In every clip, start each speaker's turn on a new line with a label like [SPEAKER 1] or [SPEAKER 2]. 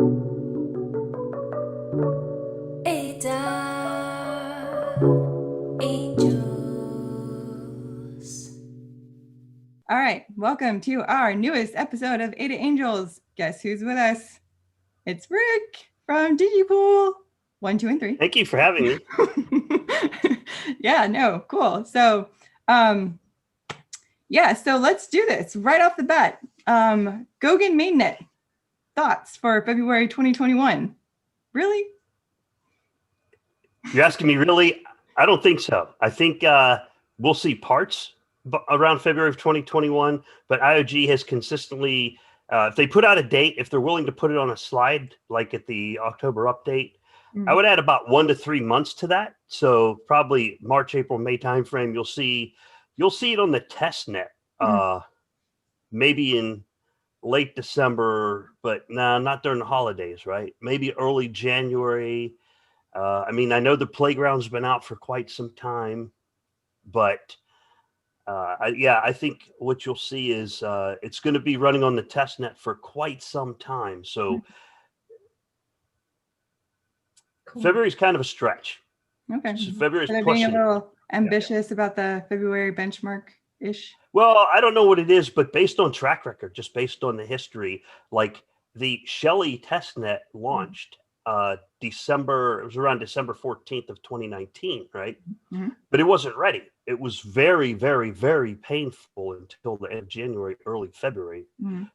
[SPEAKER 1] All right, welcome to our newest episode of Ada Angels. Guess who's with us? It's Rick from DigiPool. 1, 2, and 3.
[SPEAKER 2] Thank you for having me.
[SPEAKER 1] Yeah, no, cool. So, so let's do this right off the bat. Goguen mainnet thoughts for February 2021. Really?
[SPEAKER 2] You're asking me really? I don't think so. I think we'll see parts around February of 2021, but IOG has consistently, if they put out a date, if they're willing to put it on a slide, like at the October update, I would add about 1 to 3 months to that. So probably March, April, May timeframe, you'll see it on the test net, maybe in late December, but not during the holidays, right? Maybe early January. I mean, I know the playground's been out for quite some time, but I think what you'll see is it's going to be running on the test net for quite some time. So cool. February is kind of a stretch.
[SPEAKER 1] Okay.
[SPEAKER 2] So February is
[SPEAKER 1] being a little ambitious about the February benchmark-ish.
[SPEAKER 2] Well, I don't know what it is, but based on track record, just based on the history, like the Shelly testnet launched December, it was around December 14th of 2019, right? But it wasn't ready. It was very, very, very painful until the end of January, early February.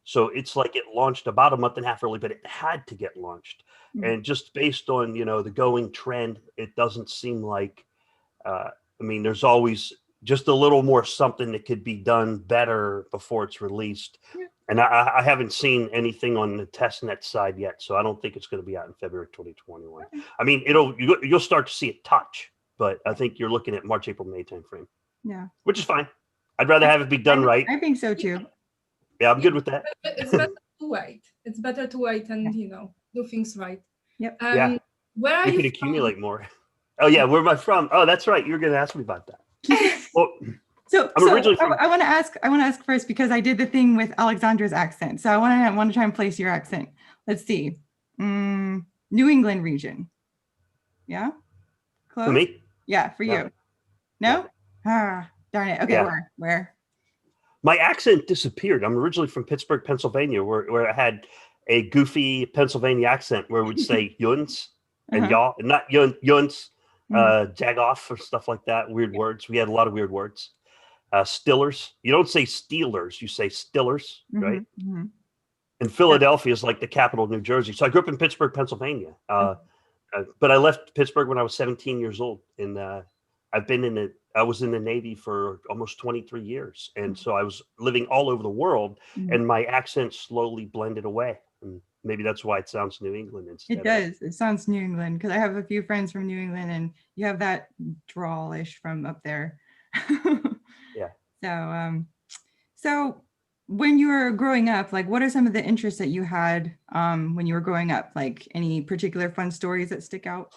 [SPEAKER 2] So it's like it launched about a month and a half early, but it had to get launched. And just based on, the going trend, it doesn't seem like, I mean, there's always just a little more something that could be done better before it's released. And I haven't seen anything on the testnet side yet, so I don't think it's going to be out in February 2021. I mean, you'll start to see it touch, but I think you're looking at March, April, May timeframe. Yeah, which is fine. I'd rather have it be done right.
[SPEAKER 1] I think so too.
[SPEAKER 2] Yeah, I'm good with that.
[SPEAKER 3] It's better to wait. It's better to wait and do things right.
[SPEAKER 1] Yep.
[SPEAKER 2] Yeah.
[SPEAKER 3] Where are
[SPEAKER 2] you? You could accumulate more. Oh yeah, where am I from? Oh, that's right. You're going to ask me about that. Well.
[SPEAKER 1] So I want to ask first, because I did the thing with Alexandra's accent. So I want to try and place your accent. Let's see. New England region. Yeah. Close?
[SPEAKER 2] For me?
[SPEAKER 1] Yeah, for you. No? Ah, darn it. Okay, yeah. Where?
[SPEAKER 2] My accent disappeared. I'm originally from Pittsburgh, Pennsylvania, where I had a goofy Pennsylvania accent where we'd say yuns and y'all, and not yuns, jagoff or stuff like that. Weird words. We had a lot of weird words. Stillers. You don't say Steelers, you say Stillers, right? And Philadelphia is like the capital of New Jersey. So I grew up in Pittsburgh, Pennsylvania. But I left Pittsburgh when I was 17 years old. And I was in the Navy for almost 23 years. And so I was living all over the world, and my accent slowly blended away. And maybe that's why it sounds New England instead.
[SPEAKER 1] It does. It sounds New England, because I have a few friends from New England, and you have that drawl-ish from up there.
[SPEAKER 2] Yeah.
[SPEAKER 1] So when you were growing up, like, what are some of the interests that you had when you were growing up? Like, any particular fun stories that stick out?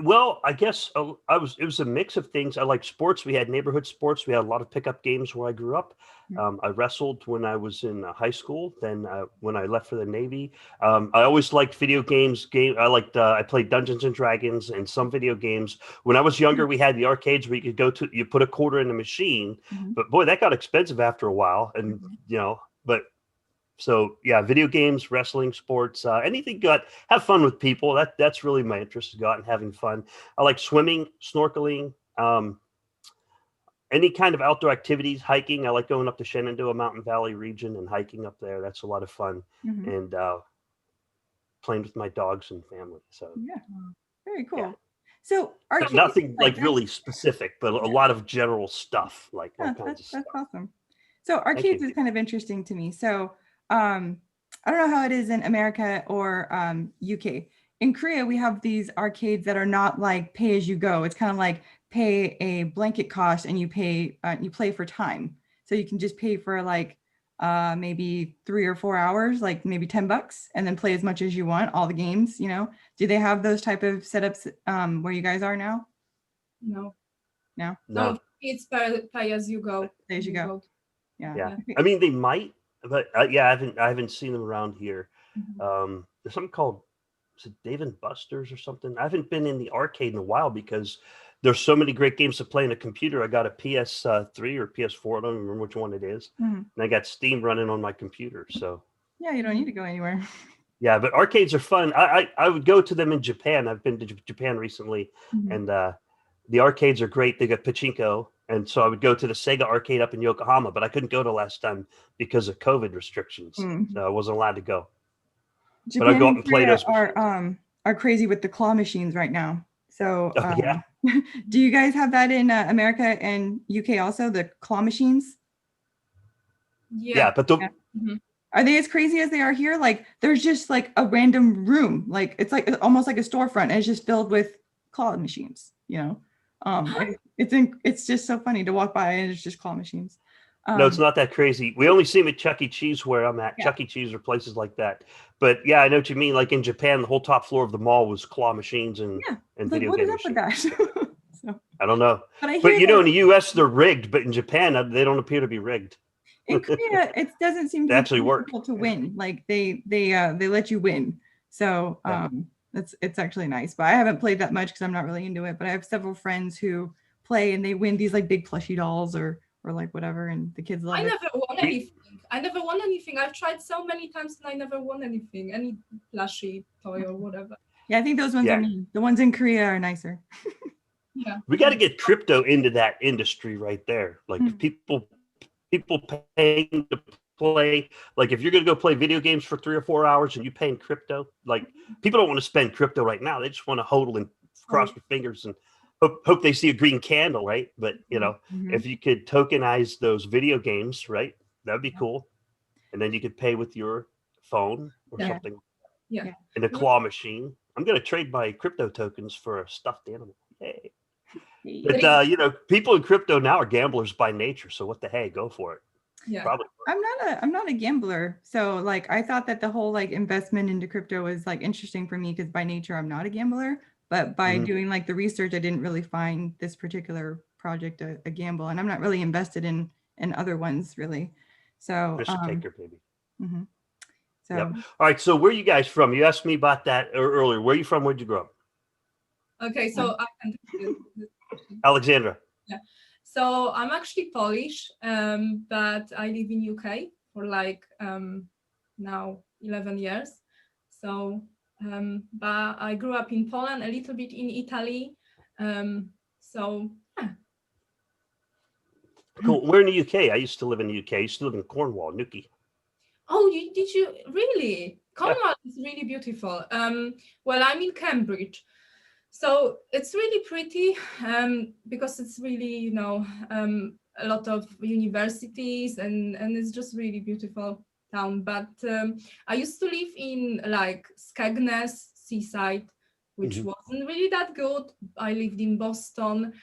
[SPEAKER 2] Well, I guess it was a mix of things. I like sports. We had neighborhood sports. We had a lot of pickup games where I grew up. I wrestled when I was in high school. Then when I left for the Navy, I always liked video games. I played Dungeons and Dragons and some video games. When I was younger, we had the arcades where you could you put a quarter in the machine, but boy, that got expensive after a while. And, so yeah, video games, wrestling, sports, anything have fun with people. That's really my interest, is go out and having fun. I like swimming, snorkeling, any kind of outdoor activities, hiking. I like going up to Shenandoah Mountain Valley region and hiking up there. That's a lot of fun. And playing with my dogs and family. So
[SPEAKER 1] yeah, very cool. Yeah. So
[SPEAKER 2] nothing like really specific, but a lot of general stuff, like all kinds of stuff.
[SPEAKER 1] That's awesome. So arcades is kind of interesting to me. So I don't know how it is in America or UK. In Korea, we have these arcades that are not like pay as you go. It's kind of like pay a blanket cost and you play for time. So you can just pay for like maybe 3 or 4 hours, like maybe $10, and then play as much as you want, all the games, Do they have those type of setups where you guys are now?
[SPEAKER 3] No.
[SPEAKER 1] It's
[SPEAKER 3] pay as you go.
[SPEAKER 1] Pay as you go.
[SPEAKER 2] Yeah. I mean, they might, but I haven't seen them around here. There's something called, is it Dave and Buster's or something? I haven't been in the arcade in a while because there's so many great games to play on a computer. I got a PS3 or PS4. I don't remember which one it is. And I got Steam running on my computer. So
[SPEAKER 1] yeah, you don't need to go anywhere.
[SPEAKER 2] yeah, but arcades are fun. I would go to them in Japan. I've been to Japan recently, and the arcades are great. They got pachinko, and so I would go to the Sega arcade up in Yokohama, but I couldn't go to last time because of COVID restrictions, so I wasn't allowed to go.
[SPEAKER 1] Japan
[SPEAKER 2] but I go out and play
[SPEAKER 1] Korea
[SPEAKER 2] those
[SPEAKER 1] are crazy with the claw machines right now. So
[SPEAKER 2] yeah.
[SPEAKER 1] do you guys have that in America and UK also, the claw machines?
[SPEAKER 2] Yeah, but the
[SPEAKER 1] are they as crazy as they are here? Like there's just like a random room, like it's like almost like a storefront, and it's just filled with claw machines, you know. It's just so funny to walk by and it's just claw machines.
[SPEAKER 2] No, it's not that crazy. We only see them at Chuck E. Cheese where I'm at. Chuck E. Cheese or places like that. But yeah, I know what you mean. Like in Japan, the whole top floor of the mall was claw machines and video game machines. What is up with that? So, I don't know. But you know, in the US, they're rigged. But in Japan, they don't appear to be rigged.
[SPEAKER 1] In Korea, it doesn't seem to
[SPEAKER 2] actually work
[SPEAKER 1] to win. Like they let you win. So it's actually nice. But I haven't played that much because I'm not really into it. But I have several friends who play and they win these like big plushie dolls or like whatever, and the kids love it.
[SPEAKER 3] I never won anything. I've tried so many times and I never won anything, any plushie toy or whatever.
[SPEAKER 1] Yeah, I think those ones are mean. The ones in Korea are nicer.
[SPEAKER 3] Yeah,
[SPEAKER 2] we got to get crypto into that industry right there. Like people paying to play. Like if you're going to go play video games for 3 or 4 hours and you pay in crypto, like people don't want to spend crypto right now. They just want to hodl and cross their fingers and hope they see a green candle, right? But you know, if you could tokenize those video games, right, that'd be cool. And then you could pay with your phone or something.
[SPEAKER 3] Yeah.
[SPEAKER 2] In a claw machine. I'm gonna trade my crypto tokens for a stuffed animal. Hey. But you know, people in crypto now are gamblers by nature. So what the hey, go for it.
[SPEAKER 3] Yeah.
[SPEAKER 2] Probably.
[SPEAKER 1] I'm not a gambler. So like I thought that the whole like investment into crypto was like interesting for me because by nature I'm not a gambler. But by doing like the research, I didn't really find this particular project a gamble, and I'm not really invested in other ones really. So
[SPEAKER 2] Risk taker, baby.
[SPEAKER 1] So
[SPEAKER 2] all right. So where are you guys from? You asked me about that earlier. Where are you from? Where'd you grow up?
[SPEAKER 3] Okay, so
[SPEAKER 2] Alexandra.
[SPEAKER 3] Yeah. So I'm actually Polish, but I live in UK for like now 11 years. So but I grew up in Poland, a little bit in Italy. So yeah.
[SPEAKER 2] Cool. Where in the UK? I used to live in the UK. I used to live in Cornwall, Newquay.
[SPEAKER 3] Oh, did you really? Cornwall is really beautiful. Well, I'm in Cambridge. So it's really pretty because it's really, you know, a lot of universities and it's just really beautiful town. But I used to live in like Skegness seaside, which wasn't really that good. I lived in Boston,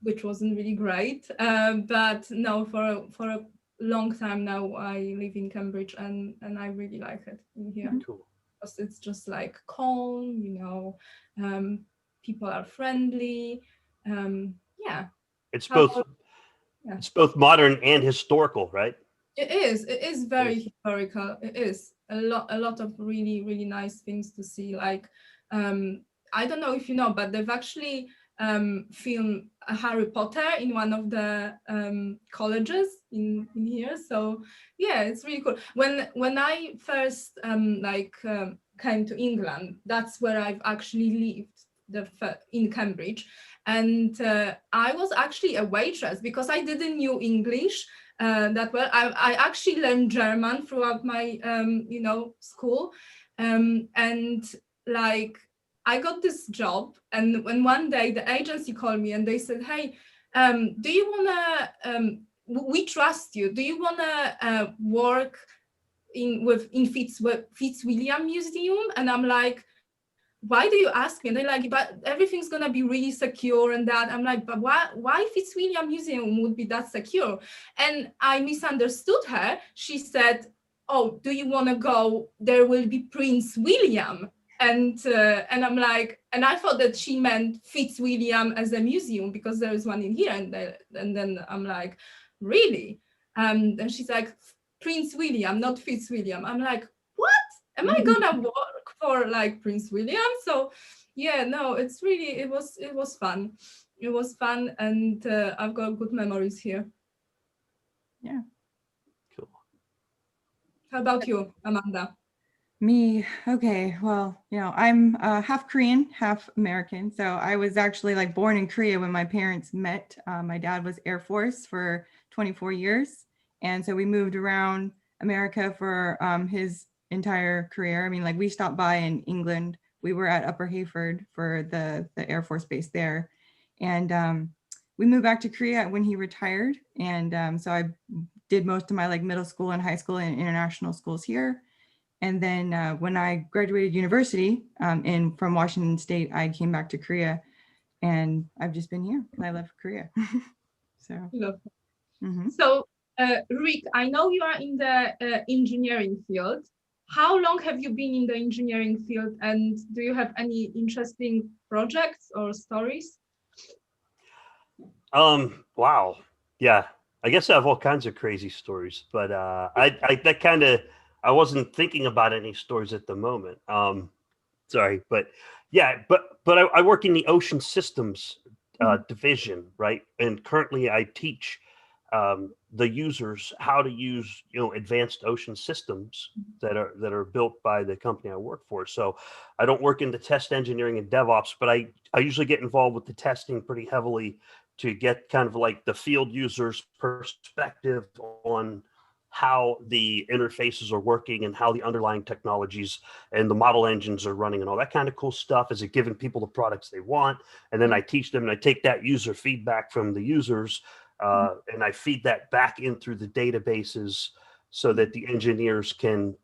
[SPEAKER 3] which wasn't really great. But no, for a long time now, I live in Cambridge and I really like it in here.
[SPEAKER 2] Cool.
[SPEAKER 3] Because it's just like calm, you know, people are friendly. Yeah.
[SPEAKER 2] It's both modern and historical, right?
[SPEAKER 3] It is very historical. It is a lot of really, really nice things to see. Like, I don't know if you know, but they've actually filmed Harry Potter in one of the colleges in here. So yeah, it's really cool. When I first came to England, that's where I've actually lived in Cambridge, and I was actually a waitress because I didn't know English that well. I actually learned German throughout my school, and like I got this job, and when one day the agency called me and they said, "Hey, do you wanna? We trust you. Do you wanna work in Fitzwilliam Museum?" And I'm like, "Why do you ask me?" And they're like, "But everything's gonna be really secure and that." I'm like, "But why Fitzwilliam Museum would be that secure?" And I misunderstood her. She said, "Oh, do you wanna go? There will be Prince William." And I'm like, and I thought that she meant Fitzwilliam as a museum because there is one in here. And then I'm like, really? And she's like, Prince William, not Fitzwilliam. I'm like, am I gonna work for like Prince William? So yeah, no, it's really, it was fun. It was fun, and I've got good memories here.
[SPEAKER 1] Yeah.
[SPEAKER 2] Cool.
[SPEAKER 3] How about you, Amanda?
[SPEAKER 1] Me, okay, well, I'm half Korean, half American. So I was actually like born in Korea when my parents met. My dad was Air Force for 24 years. And so we moved around America for his entire career. I mean, like we stopped by in England. We were at Upper Hayford for the Air Force base there. And we moved back to Korea when he retired. And so I did most of my like middle school and high school and international schools here. And then when I graduated university from Washington State, I came back to Korea, and I've just been here. I love Korea. So,
[SPEAKER 3] So Rick, I know you are in the engineering field. How long have you been in the engineering field, and do you have any interesting projects or stories?
[SPEAKER 2] Wow. Yeah. I guess I have all kinds of crazy stories, but I wasn't thinking about any stories at the moment. Sorry, but yeah, but I work in the ocean systems division, right? And currently I teach the users how to use advanced ocean systems that are built by the company I work for. So I don't work in the test engineering and DevOps, but I usually get involved with the testing pretty heavily to get kind of like the field users' perspective on how the interfaces are working and how the underlying technologies and the model engines are running and all that kind of cool stuff. Is it giving people the products they want? And then I teach them, and I take that user feedback from the users and I feed that back in through the databases so that the engineers can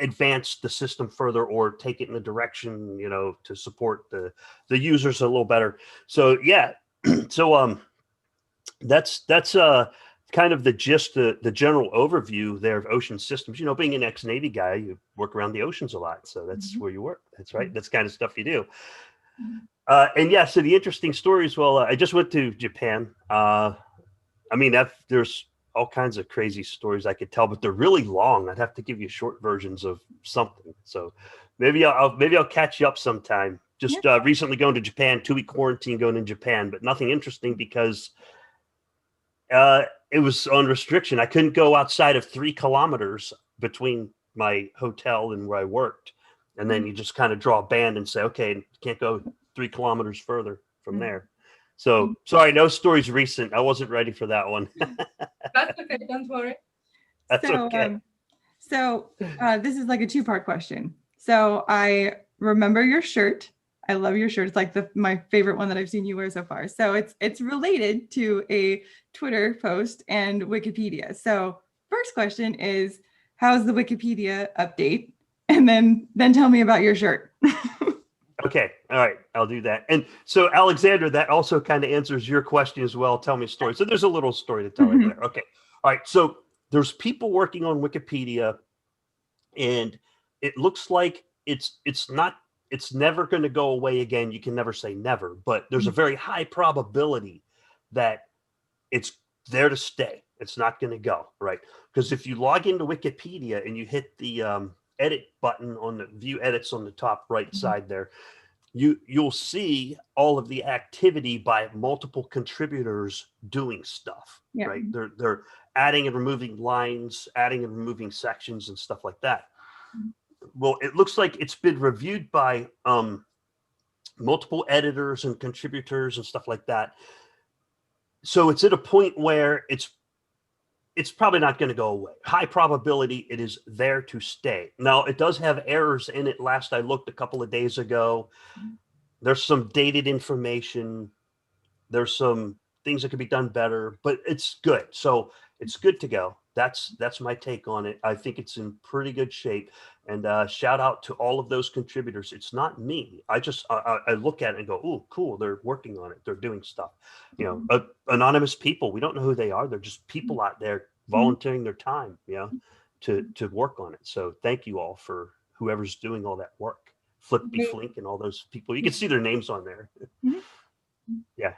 [SPEAKER 2] advance the system further or take it in a direction, to support the users a little better. So yeah, so that's kind of the gist, the general overview there of ocean systems. Being an ex-Navy guy, you work around the oceans a lot, so that's where you work. That's right. That's kind of stuff you do. And yeah, so the interesting stories. Well, I just went to Japan. I mean, there's all kinds of crazy stories I could tell, but they're really long. I'd have to give you short versions of something. So maybe I'll catch you up sometime. Just recently going to Japan, 2-week quarantine going in Japan, but nothing interesting because it was on restriction. I couldn't go outside of 3 kilometers between my hotel and where I worked. And then you just kind of draw a band and say, okay, can't go 3 kilometers further from there. So sorry, no stories recent. I wasn't ready for that one.
[SPEAKER 3] That's okay, don't worry.
[SPEAKER 2] That's okay.
[SPEAKER 1] So this is like a 2-part question. So I remember your shirt. I love your shirt. It's like my favorite one that I've seen you wear so far. So it's related to a Twitter post and Wikipedia. So first question is, how's the Wikipedia update? And then tell me about your shirt.
[SPEAKER 2] Okay. All right. I'll do that. And so Alexander, that also kind of answers your question as well. Tell me a story. So there's a little story to tell right there. Okay. All right. So there's people working on Wikipedia, and it looks like it's never going to go away again. You can never say never, but there's a very high probability that it's there to stay. It's not going to go, right? Because if you log into Wikipedia and you hit the edit button on the view edits on the top right side there, you'll see all of the activity by multiple contributors doing stuff, right? They're adding and removing lines, adding and removing sections and stuff like that. Well, it looks like it's been reviewed by multiple editors and contributors and stuff like that. So it's at a point where it's probably not going to go away. High probability it is there to stay. Now, it does have errors in it. Last I looked a couple of days ago, there's some dated information. There's some things that could be done better, but it's good. So it's good to go. That's my take on it. I think it's in pretty good shape. And shout out to all of those contributors. It's not me. I look at it and go, oh, cool. They're working on it. They're doing stuff. Anonymous people. We don't know who they are. They're just people out there volunteering their time, to work on it. So thank you all for whoever's doing all that work. Flippy Flink and all those people. You can see their names on there. Yeah.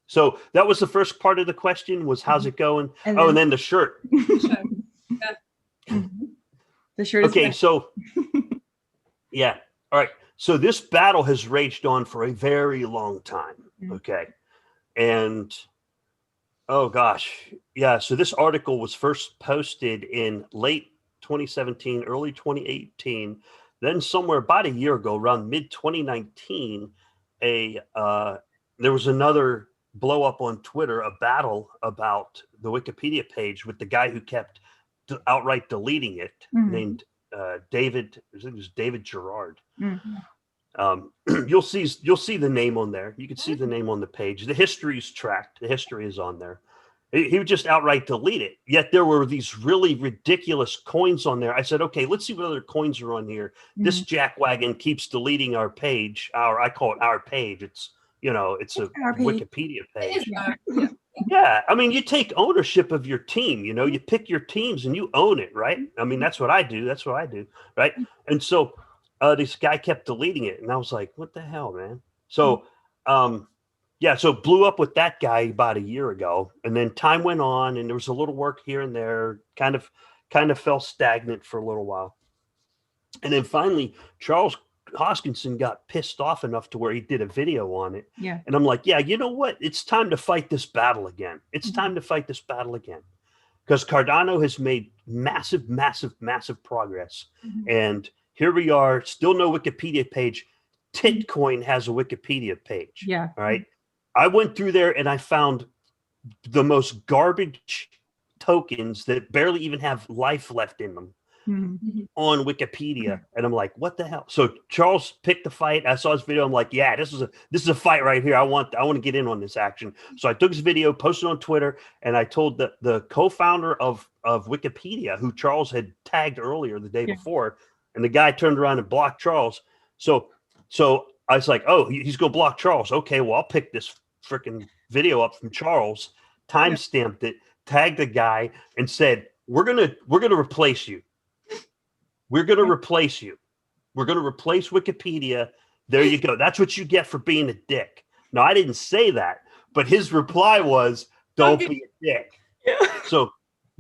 [SPEAKER 2] So that was the first part of the question, was how's it going? And then the shirt.
[SPEAKER 1] The shirt is
[SPEAKER 2] okay. So, yeah. All right. So this battle has raged on for a very long time. Okay. And oh gosh. Yeah. So this article was first posted in late 2017, early 2018. Then somewhere about a year ago, around mid 2019, there was another blow up on Twitter, a battle about the Wikipedia page with the guy who kept outright deleting it, named David. I think it was David Gerard. You'll see the name on there. You can see the name on the page. The history is tracked. The history is on there. He would just outright delete it. Yet there were these really ridiculous coins on there. I said, okay, let's see what other coins are on here. This jackwagon keeps deleting our page. I call it our page. It's it's a Wikipedia page. Yeah, I mean, you take ownership of your team. You pick your teams and you own it, right? I mean, that's what I do. That's what I do, right? And so this guy kept deleting it, and I was like, what the hell, man? So yeah, so it blew up with that guy about a year ago, and then time went on, and there was a little work here and there, kind of fell stagnant for a little while, and then finally Charles Hoskinson got pissed off enough to where he did a video on it.
[SPEAKER 1] Yeah,
[SPEAKER 2] and I'm like, yeah, you know what? It's time to fight this battle again. It's time to fight this battle again, because Cardano has made massive, massive, massive progress, and here we are, still no Wikipedia page. Titcoin has a Wikipedia page.
[SPEAKER 1] Yeah.
[SPEAKER 2] All right. I went through there and I found the most garbage tokens that barely even have life left in them on Wikipedia. And I'm like, what the hell? So Charles picked the fight. I saw his video. I'm like, yeah, this is a fight right here. I want to get in on this action. So I took his video, posted on Twitter, and I told the co-founder of Wikipedia, who Charles had tagged earlier the day before, and the guy turned around and blocked Charles. So I was like, oh, he's going to block Charles. Okay, well, I'll pick this freaking video up from Charles, time-stamped it, tagged the guy, and said, we're gonna replace you. We're going to replace you. We're going to replace Wikipedia. There you go. That's what you get for being a dick. Now, I didn't say that, but his reply was, don't be a dick. So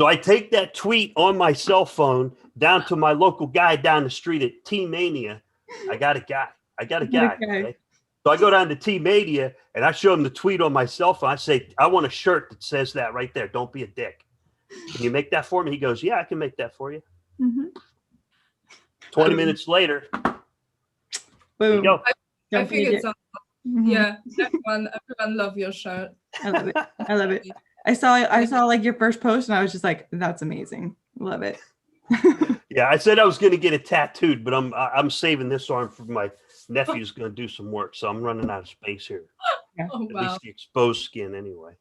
[SPEAKER 2] I take that tweet on my cell phone down to my local guy down the street at T-Mania. I got a guy. Okay? So I go down to T-Mania and I show him the tweet on my cell phone. I say, I want a shirt that says that right there. Don't be a dick. Can you make that for me? He goes, yeah, I can make that for you. 20 minutes later, there you go.
[SPEAKER 3] I think it's yeah, everyone love your shirt.
[SPEAKER 1] I love it. I love it. I saw like your first post and I was just like, that's amazing. Love it.
[SPEAKER 2] Yeah, I said I was going to get it tattooed, but I'm saving this arm for my nephew's going to do some work, so I'm running out of space here.
[SPEAKER 3] Oh,
[SPEAKER 2] At least the exposed skin, anyway.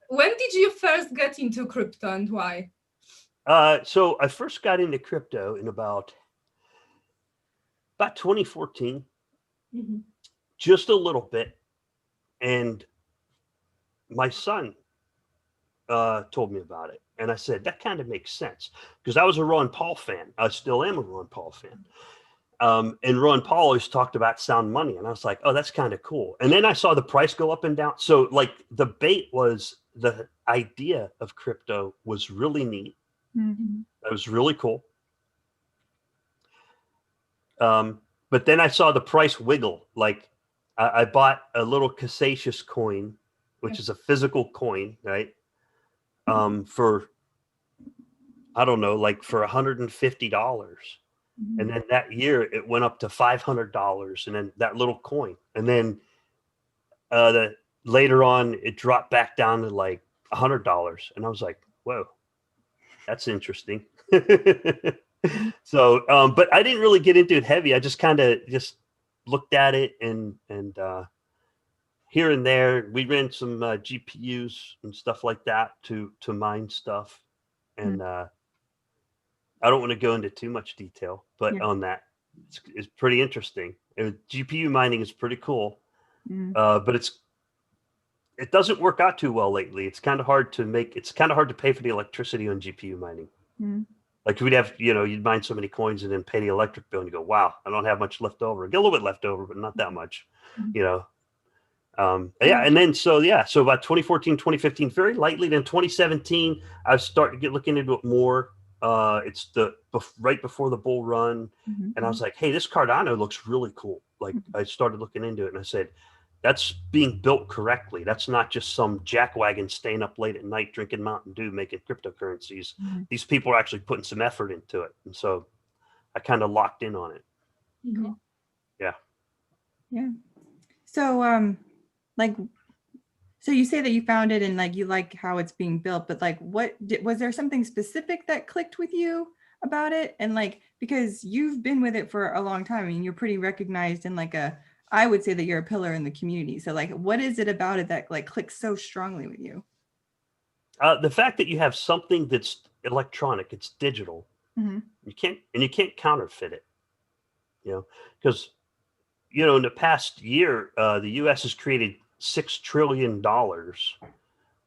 [SPEAKER 3] When did you first get into crypto and why?
[SPEAKER 2] So I first got into crypto in about 2014, just a little bit, and my son told me about it. And I said, that kind of makes sense, because I was a Ron Paul fan. I still am a Ron Paul fan. And Ron Paul always talked about sound money. And I was like, oh, that's kind of cool. And then I saw the price go up and down. So like the bait was, the idea of crypto was really neat. That was really cool. But then I saw the price wiggle. Like I bought a little Cassatius coin, which is a physical coin, right? For, I don't know, like for $150. And then that year it went up to $500, and then that little coin. And then later on it dropped back down to like $100. And I was like, whoa, that's interesting. So, but I didn't really get into it heavy. I just kind of just looked at it and here and there, we ran some GPUs and stuff like that to mine stuff. And I don't want to go into too much detail, but on that, it's pretty interesting. GPU mining is pretty cool, but it doesn't work out too well lately. It's kind of hard to pay for the electricity on GPU mining. Like we'd have, you'd mine so many coins and then pay the electric bill and you go, wow, I don't have much left over. Get a little bit left over, but not that much, Yeah. And then, so about 2014, 2015, very lightly. Then 2017, I was starting to looking into it more. It's right before the bull run.
[SPEAKER 1] Mhm.
[SPEAKER 2] And I was like, hey, this Cardano looks really cool. Like I started looking into it and I said, that's being built correctly. That's not just some jackwagon staying up late at night drinking Mountain Dew making cryptocurrencies.
[SPEAKER 1] Mhm.
[SPEAKER 2] These people are actually putting some effort into it. And so I kind of locked in on it.
[SPEAKER 3] Mhm.
[SPEAKER 2] Yeah.
[SPEAKER 1] Yeah. So like so you say that you found it and like you like how it's being built, but like was there something specific that clicked with you about it? And like because you've been with it for a long time, I mean you're pretty recognized in like I would say that you're a pillar in the community. So like what is it about it that like clicks so strongly with you?
[SPEAKER 2] The fact that you have something that's electronic, it's digital.
[SPEAKER 1] Mhm.
[SPEAKER 2] You can't counterfeit it. Because in the past year, the U.S. has created $6 trillion.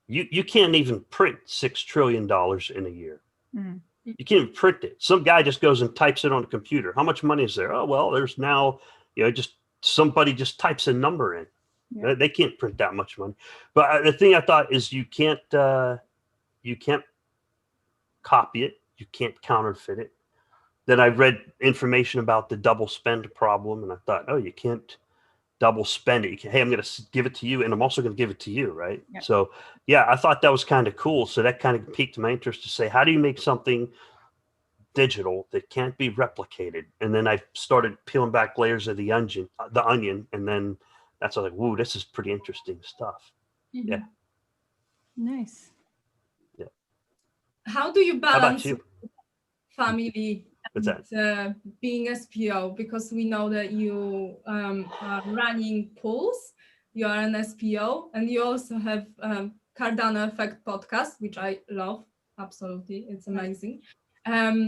[SPEAKER 2] You can't even print $6 trillion in a year.
[SPEAKER 1] Mhm.
[SPEAKER 2] You can't even print it. Some guy just goes and types it on a computer. How much money is there? Oh, well, there's now, just somebody just types a number in.
[SPEAKER 1] Yeah.
[SPEAKER 2] They can't print that much money. But the thing I thought is you can't copy it. You can't counterfeit it. Then I read information about the double spend problem, and I thought, oh, you can't double spend it. Hey, I'm going to give it to you, and I'm also going to give it to you, right?
[SPEAKER 1] Yep.
[SPEAKER 2] So, yeah, I thought that was kind of cool. So that kind of piqued my interest to say, how do you make something digital that can't be replicated? And then I started peeling back layers of the onion, and then that's like, whoa, this is pretty interesting stuff.
[SPEAKER 3] Mhm.
[SPEAKER 2] Yeah.
[SPEAKER 1] Nice.
[SPEAKER 2] Yeah.
[SPEAKER 3] How do you
[SPEAKER 2] How about
[SPEAKER 3] balance
[SPEAKER 2] you?
[SPEAKER 3] family
[SPEAKER 2] What's that?
[SPEAKER 3] and being SPO? Because we know that you are running pools, you are an SPO, and you also have Cardano Effect podcast, which I love. Absolutely, it's amazing. Yeah,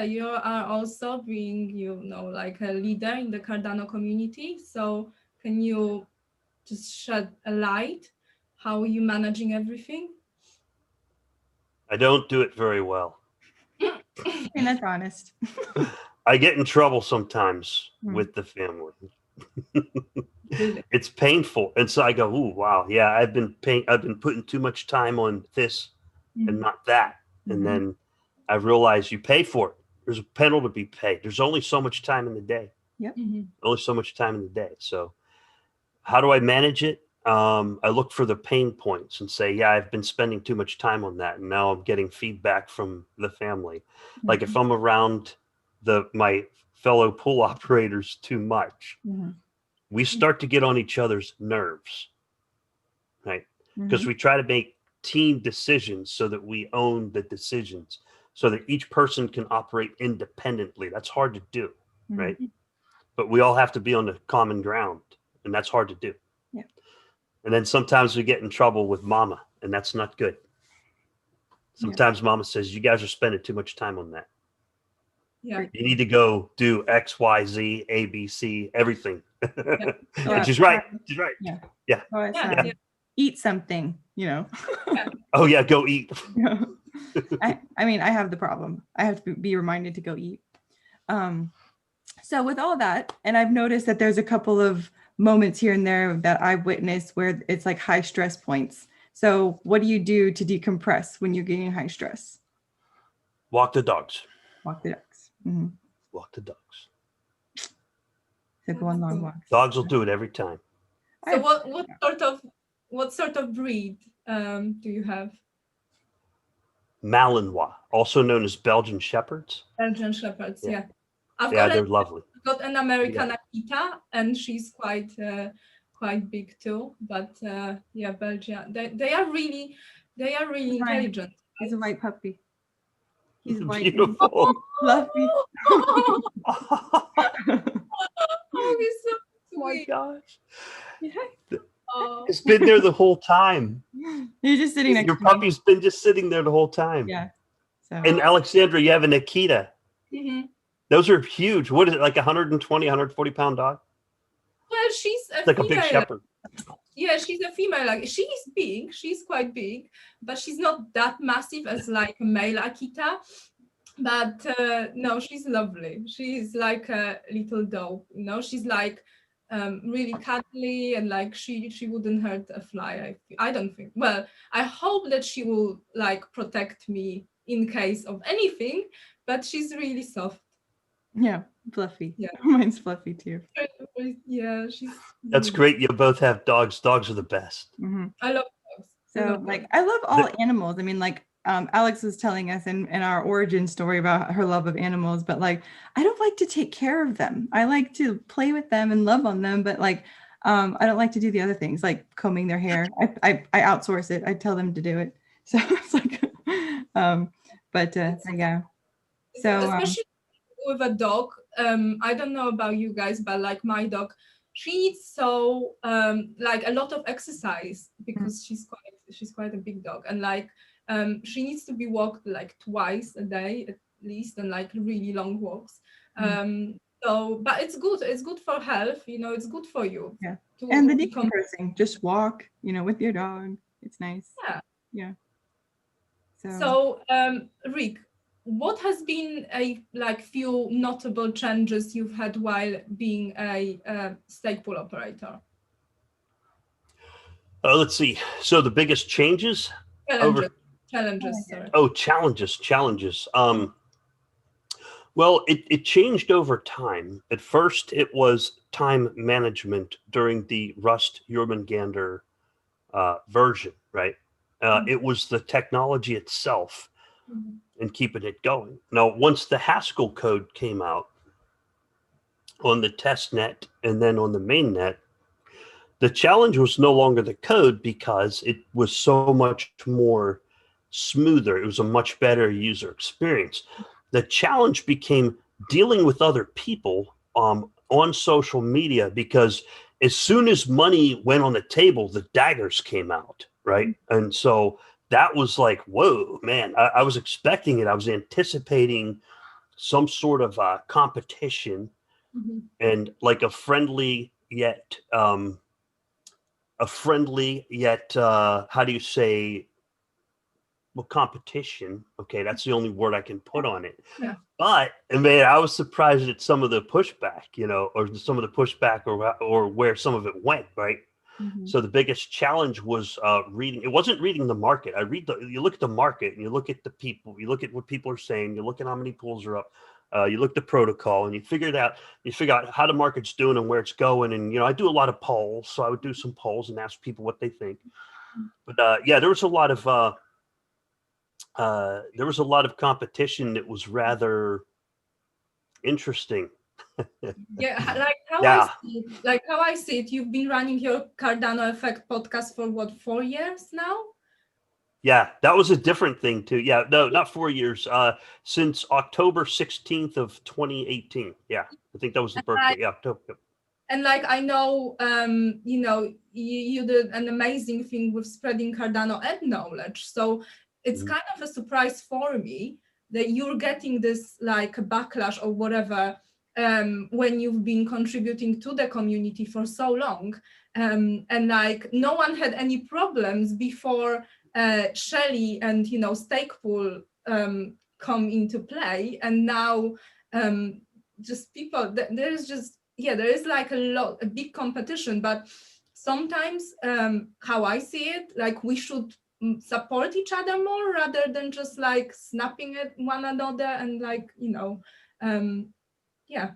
[SPEAKER 3] you are also being, like a leader in the Cardano community. So can you just shed a light? How are you managing everything?
[SPEAKER 2] I don't do it very well.
[SPEAKER 1] I mean, that's honest.
[SPEAKER 2] I get in trouble sometimes
[SPEAKER 1] Hmm.
[SPEAKER 2] with the family.
[SPEAKER 3] Really?
[SPEAKER 2] It's painful. And so I go, ooh, wow. Yeah, I've been putting too much time on this and not that. And
[SPEAKER 1] Mhm.
[SPEAKER 2] then I realize you pay for it. There's a penalty to be paid. There's only so much time in the day.
[SPEAKER 3] Mhm.
[SPEAKER 2] Only so much time in the day. So how do I manage it? I look for the pain points and say, yeah, I've been spending too much time on that. And now I'm getting feedback from the family. Like if I'm around my fellow pool operators too much,
[SPEAKER 1] Mhm.
[SPEAKER 2] we start to get on each other's nerves, right? Because
[SPEAKER 1] Mhm.
[SPEAKER 2] we try to make team decisions so that we own the decisions, so that each person can operate independently. That's hard to do, right? But we all have to be on the common ground, and that's hard to do.
[SPEAKER 1] Yeah.
[SPEAKER 2] And then sometimes we get in trouble with mama, and that's not good. Sometimes mama says, you guys are spending too much time on that.
[SPEAKER 3] Yeah.
[SPEAKER 2] You need to go do X, Y, Z, A, B, C, everything.
[SPEAKER 3] Yeah.
[SPEAKER 2] And she's right. She's right.
[SPEAKER 1] Yeah.
[SPEAKER 2] Yeah.
[SPEAKER 1] Or it's,
[SPEAKER 3] Yeah.
[SPEAKER 1] eat something,
[SPEAKER 2] Oh yeah, go eat.
[SPEAKER 1] I mean, I have the problem. I have to be reminded to go eat. So with all that, and I've noticed that there's a couple of moments here and there that I've witnessed where it's like high stress points. So what do you do to decompress when you're getting high stress?
[SPEAKER 2] Walk the dogs.
[SPEAKER 1] Walk the dogs. Mm-hmm.
[SPEAKER 2] Walk the dogs.
[SPEAKER 1] So go on long walks.
[SPEAKER 2] Dogs will do it every time.
[SPEAKER 3] So what sort of breed do you have?
[SPEAKER 2] Malinois, also known as Belgian Shepherds.
[SPEAKER 3] Belgian Shepherds, yeah.
[SPEAKER 2] They're lovely.
[SPEAKER 3] I've got an American Akita, and she's quite big too. But yeah, Belgian, they are really intelligent.
[SPEAKER 1] He's a white puppy. He's white.
[SPEAKER 2] Beautiful.
[SPEAKER 1] Fluffy.
[SPEAKER 3] Oh, he's so sweet.
[SPEAKER 2] Oh my gosh.
[SPEAKER 1] Yeah.
[SPEAKER 3] Oh.
[SPEAKER 2] It's been there the whole time.
[SPEAKER 1] You're just sitting next
[SPEAKER 2] Your
[SPEAKER 1] to me.
[SPEAKER 2] puppy's been just sitting there the whole time.
[SPEAKER 1] Yeah. So.
[SPEAKER 2] And Alexandra, you have an Akita.
[SPEAKER 3] Mm-hmm.
[SPEAKER 2] Those are huge. What is it, like 120, 140 pound dog?
[SPEAKER 3] Well, she's
[SPEAKER 2] It's like a big shepherd.
[SPEAKER 3] Yeah, she's a female. Like she's big. She's quite big, but she's not that massive as like a male Akita. But no, she's lovely. She's like a little dog. She's like really cuddly, and like she wouldn't hurt a fly. I don't think. Well, I hope that she will like protect me in case of anything, but she's really soft.
[SPEAKER 1] Yeah, fluffy.
[SPEAKER 3] Yeah.
[SPEAKER 1] Mine's fluffy too.
[SPEAKER 3] Yeah, she's
[SPEAKER 2] That's great. You both have dogs. Dogs are the best.
[SPEAKER 3] I love dogs.
[SPEAKER 1] So I love all animals. I mean, like Alex was telling us in our origin story about her love of animals, but like I don't like to take care of them. I like to play with them and love on them, but like I don't like to do the other things like combing their hair. I outsource it. I tell them to do it. So it's like yeah. So
[SPEAKER 3] especially with a dog, I don't know about you guys, but like my dog, she needs so like a lot of exercise because she's quite a big dog, and like she needs to be walked like twice a day at least, and like really long walks. So, but it's good for health, you know, it's good for you.
[SPEAKER 1] Yeah. And the decompressing, just walk, you know, with your dog. It's nice. Yeah.
[SPEAKER 3] So Rick, what has been a like few notable changes you've had while being a Stakepool operator?
[SPEAKER 2] Let's see. So the biggest changes?
[SPEAKER 3] Challenges. Sorry.
[SPEAKER 2] Oh, challenges. Well, it changed over time. At first, it was time management during the Rust Jormungandr version, right? It was the technology itself and keeping it going. Now, once the Haskell code came out on the test net and then on the main net, the challenge was no longer the code because it was so much more smoother. It was a much better user experience. The challenge became dealing with other people on social media, because as soon as money went on the table, the daggers came out, right? And so that was like, whoa, man, I was expecting it. I was anticipating some sort of competition and like a friendly yet, how do you say, well, competition. Okay, that's the only word I can put on it.
[SPEAKER 3] Yeah.
[SPEAKER 2] But man, I was surprised at some of the pushback, you know, or some of the pushback or where some of it went, right? So the biggest challenge was reading. It wasn't reading the market. You look at the market and you look at the people, you look at what people are saying, you look at how many pools are up, you look at the protocol, and you figure out how the market's doing and where it's going. And, you know, I do a lot of polls, so I would do some polls and ask people what they think. But yeah, there was a lot of competition that was rather interesting.
[SPEAKER 3] Yeah, like how I see it, you've been running your Cardano Effect podcast for what, 4 years now?
[SPEAKER 2] Yeah, that was a different thing too. Yeah, no, not 4 years. Since October 16th of 2018. Yeah, I think that was the birthday. Yeah, October.
[SPEAKER 3] And like I know, you know, you did an amazing thing with spreading Cardano and knowledge. So it's kind of a surprise for me that you're getting this like backlash or whatever when you've been contributing to the community for so long. And like no one had any problems before Shelly and, you know, Stakepool come into play. And now just people, there is like a big competition, but sometimes how I see it, like we should support each other more rather than just like snapping at one another and like, you know, yeah.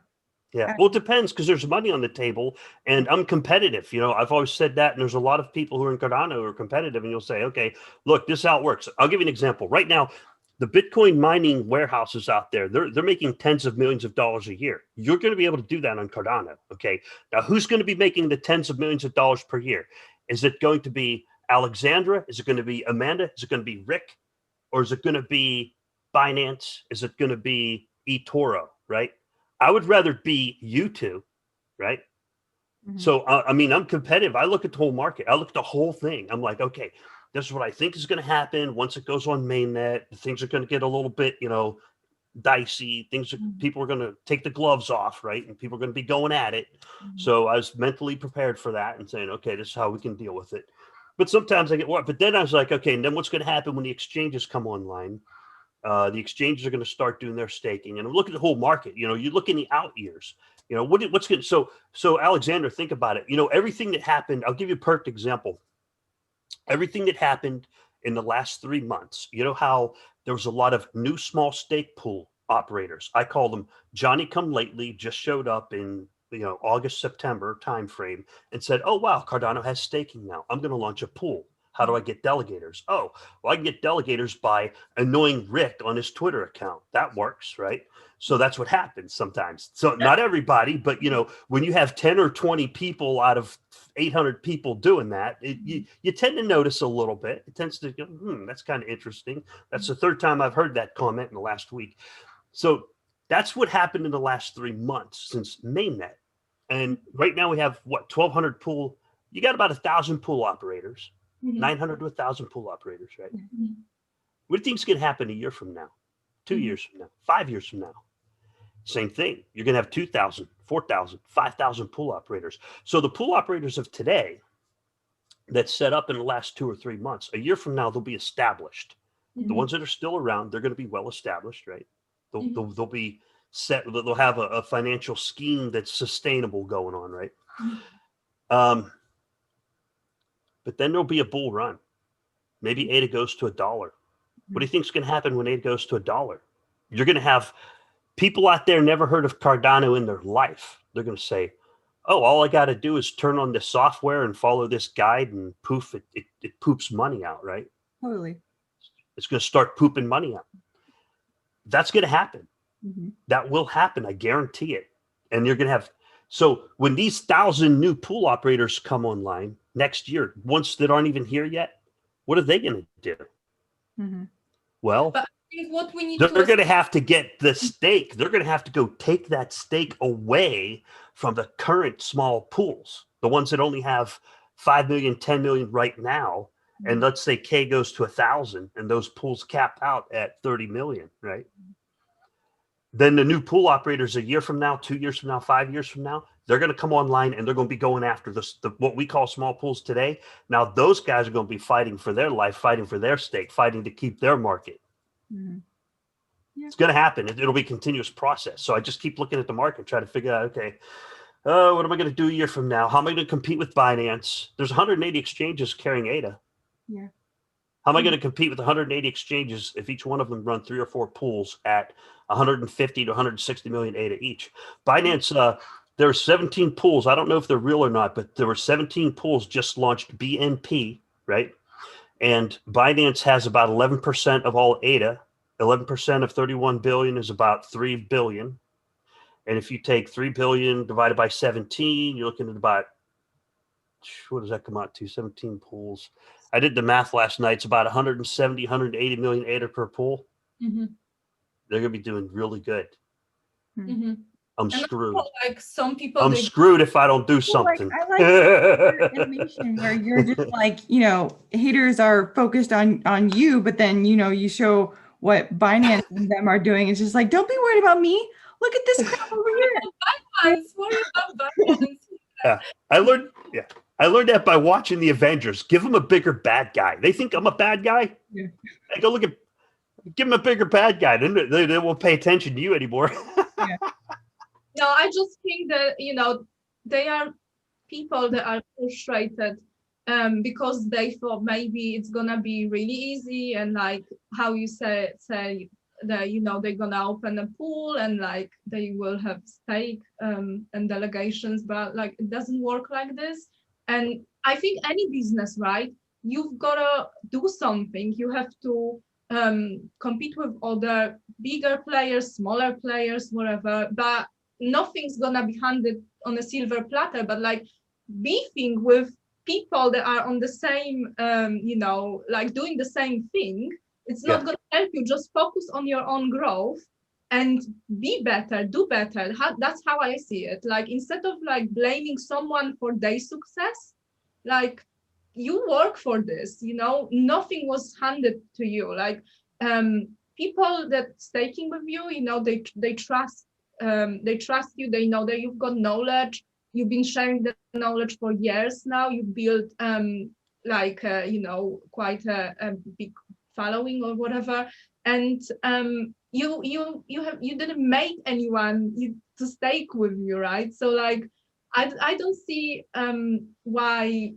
[SPEAKER 2] Well, it depends, because there's money on the table and I'm competitive. You know, I've always said that. And there's a lot of people who are in Cardano who are competitive, and you'll say, okay, look, this is how it works. I'll give you an example. Right now, the Bitcoin mining warehouses out there, they're making tens of millions of dollars a year. You're going to be able to do that on Cardano. Okay. Now, who's going to be making the tens of millions of dollars per year? Is it going to be Alexandra? Is it going to be Amanda? Is it going to be Rick? Or is it going to be Binance? Is it going to be eToro? Right? I would rather be you two, right? So, I mean, I'm competitive. I look at the whole market. I look at the whole thing. I'm like, okay, this is what I think is going to happen. Once it goes on mainnet, things are going to get a little bit, you know, dicey. People are going to take the gloves off, right? And people are going to be going at it. So I was mentally prepared for that and saying, okay, this is how we can deal with it. But sometimes I get what, but then I was like, okay, and then what's going to happen when the exchanges come online? The exchanges are going to start doing their staking, and look at the whole market. You know, you look in the out years. You know, what's going to, so Alexander, think about it. You know, everything that happened, I'll give you a perfect example. Everything that happened in the last 3 months, you know how there was a lot of new small stake pool operators. I call them Johnny come lately, just showed up in August, September timeframe and said, oh, wow, Cardano has staking now. I'm going to launch a pool. How do I get delegators? Oh, well, I can get delegators by annoying Rick on his Twitter account. That works, right? So that's what happens sometimes. So not everybody, but when you have 10 or 20 people out of 800 people doing that, you tend to notice a little bit. It tends to go, that's kind of interesting. That's the third time I've heard that comment in the last week. So that's what happened in the last 3 months since mainnet. And right now we have 1,200 pool. You got about 1,000 pool operators. 900 to 1,000 pool operators, right? What do you think is going to happen a year from now, 2 years from now, 5 years from now? Same thing. You're going to have 2,000, 4,000, 5,000 pool operators. So the pool operators of today that set up in the last 2 or 3 months, a year from now, they'll be established. The ones that are still around, they're going to be well established, right? They'll be set. They'll have a financial scheme that's sustainable going on, right? But then there'll be a bull run. Maybe ADA goes to $1. What do you think is going to happen when ADA goes to $1? You're going to have people out there never heard of Cardano in their life. They're going to say, oh, all I got to do is turn on this software and follow this guide and poof, it poops money out, right?
[SPEAKER 1] Totally.
[SPEAKER 2] It's going to start pooping money out. That's going to happen. That will happen. I guarantee it. And you're going to have, so when these 1,000 new pool operators come online next year, ones that aren't even here yet, what are they going to do? Well,
[SPEAKER 3] but what we need
[SPEAKER 2] they're going to have to get the stake. They're going to have to go take that stake away from the current small pools, the ones that only have 5 million, 10 million right now. And let's say K goes to 1,000 and those pools cap out at 30 million, right? Then the new pool operators a year from now, 2 years from now, 5 years from now, they're going to come online and they're going to be going after what we call small pools today. Now, those guys are going to be fighting for their life, fighting for their stake, fighting to keep their market. It's going to happen. It'll be a continuous process. So I just keep looking at the market, try to figure out, okay, what am I going to do a year from now? How am I going to compete with Binance? There's 180 exchanges carrying ADA.
[SPEAKER 1] Yeah.
[SPEAKER 2] How am I going to compete with 180 exchanges if each one of them run 3 or 4 pools at 150 to 160 million ADA each? Binance, there are 17 pools. I don't know if they're real or not, but there were 17 pools just launched BNP, right? And Binance has about 11% of all ADA. 11% of 31 billion is about 3 billion. And if you take 3 billion divided by 17, you're looking at about, what does that come out to? 17 pools. I did the math last night. It's about 170, 180 million ADA per pool. They're going to be doing really good. I'm screwed.
[SPEAKER 3] Like some people,
[SPEAKER 2] I'm screwed if I don't do something.
[SPEAKER 1] I like your animation where you're just like, haters are focused on you, but then, you show what Binance and them are doing. It's just like, don't be worried about me. Look at this crap over here.
[SPEAKER 2] Yeah, I learned that by watching the Avengers. Give them a bigger bad guy. They think I'm a bad guy. Yeah. I go give them a bigger bad guy. Then they won't pay attention to you anymore.
[SPEAKER 1] Yeah.
[SPEAKER 3] No, I just think that, they are people that are frustrated because they thought maybe it's gonna be really easy, and like how you say that, they're gonna open a pool and like they will have stake and delegations, but like it doesn't work like this. And I think any business, right, you've gotta do something. You have to compete with other bigger players, smaller players, whatever, but nothing's gonna be handed on a silver platter. But like beefing with people that are on the same like doing the same thing, it's not gonna help you. Just focus on your own growth and be better, do better. That's how I see it. Like instead of like blaming someone for their success, like you work for this, nothing was handed to you. Like people that staking with you, they trust you. They know that you've got knowledge. You've been sharing the knowledge for years now. You built quite a big following or whatever, and you didn't make anyone to stake with you, right? So like I don't see why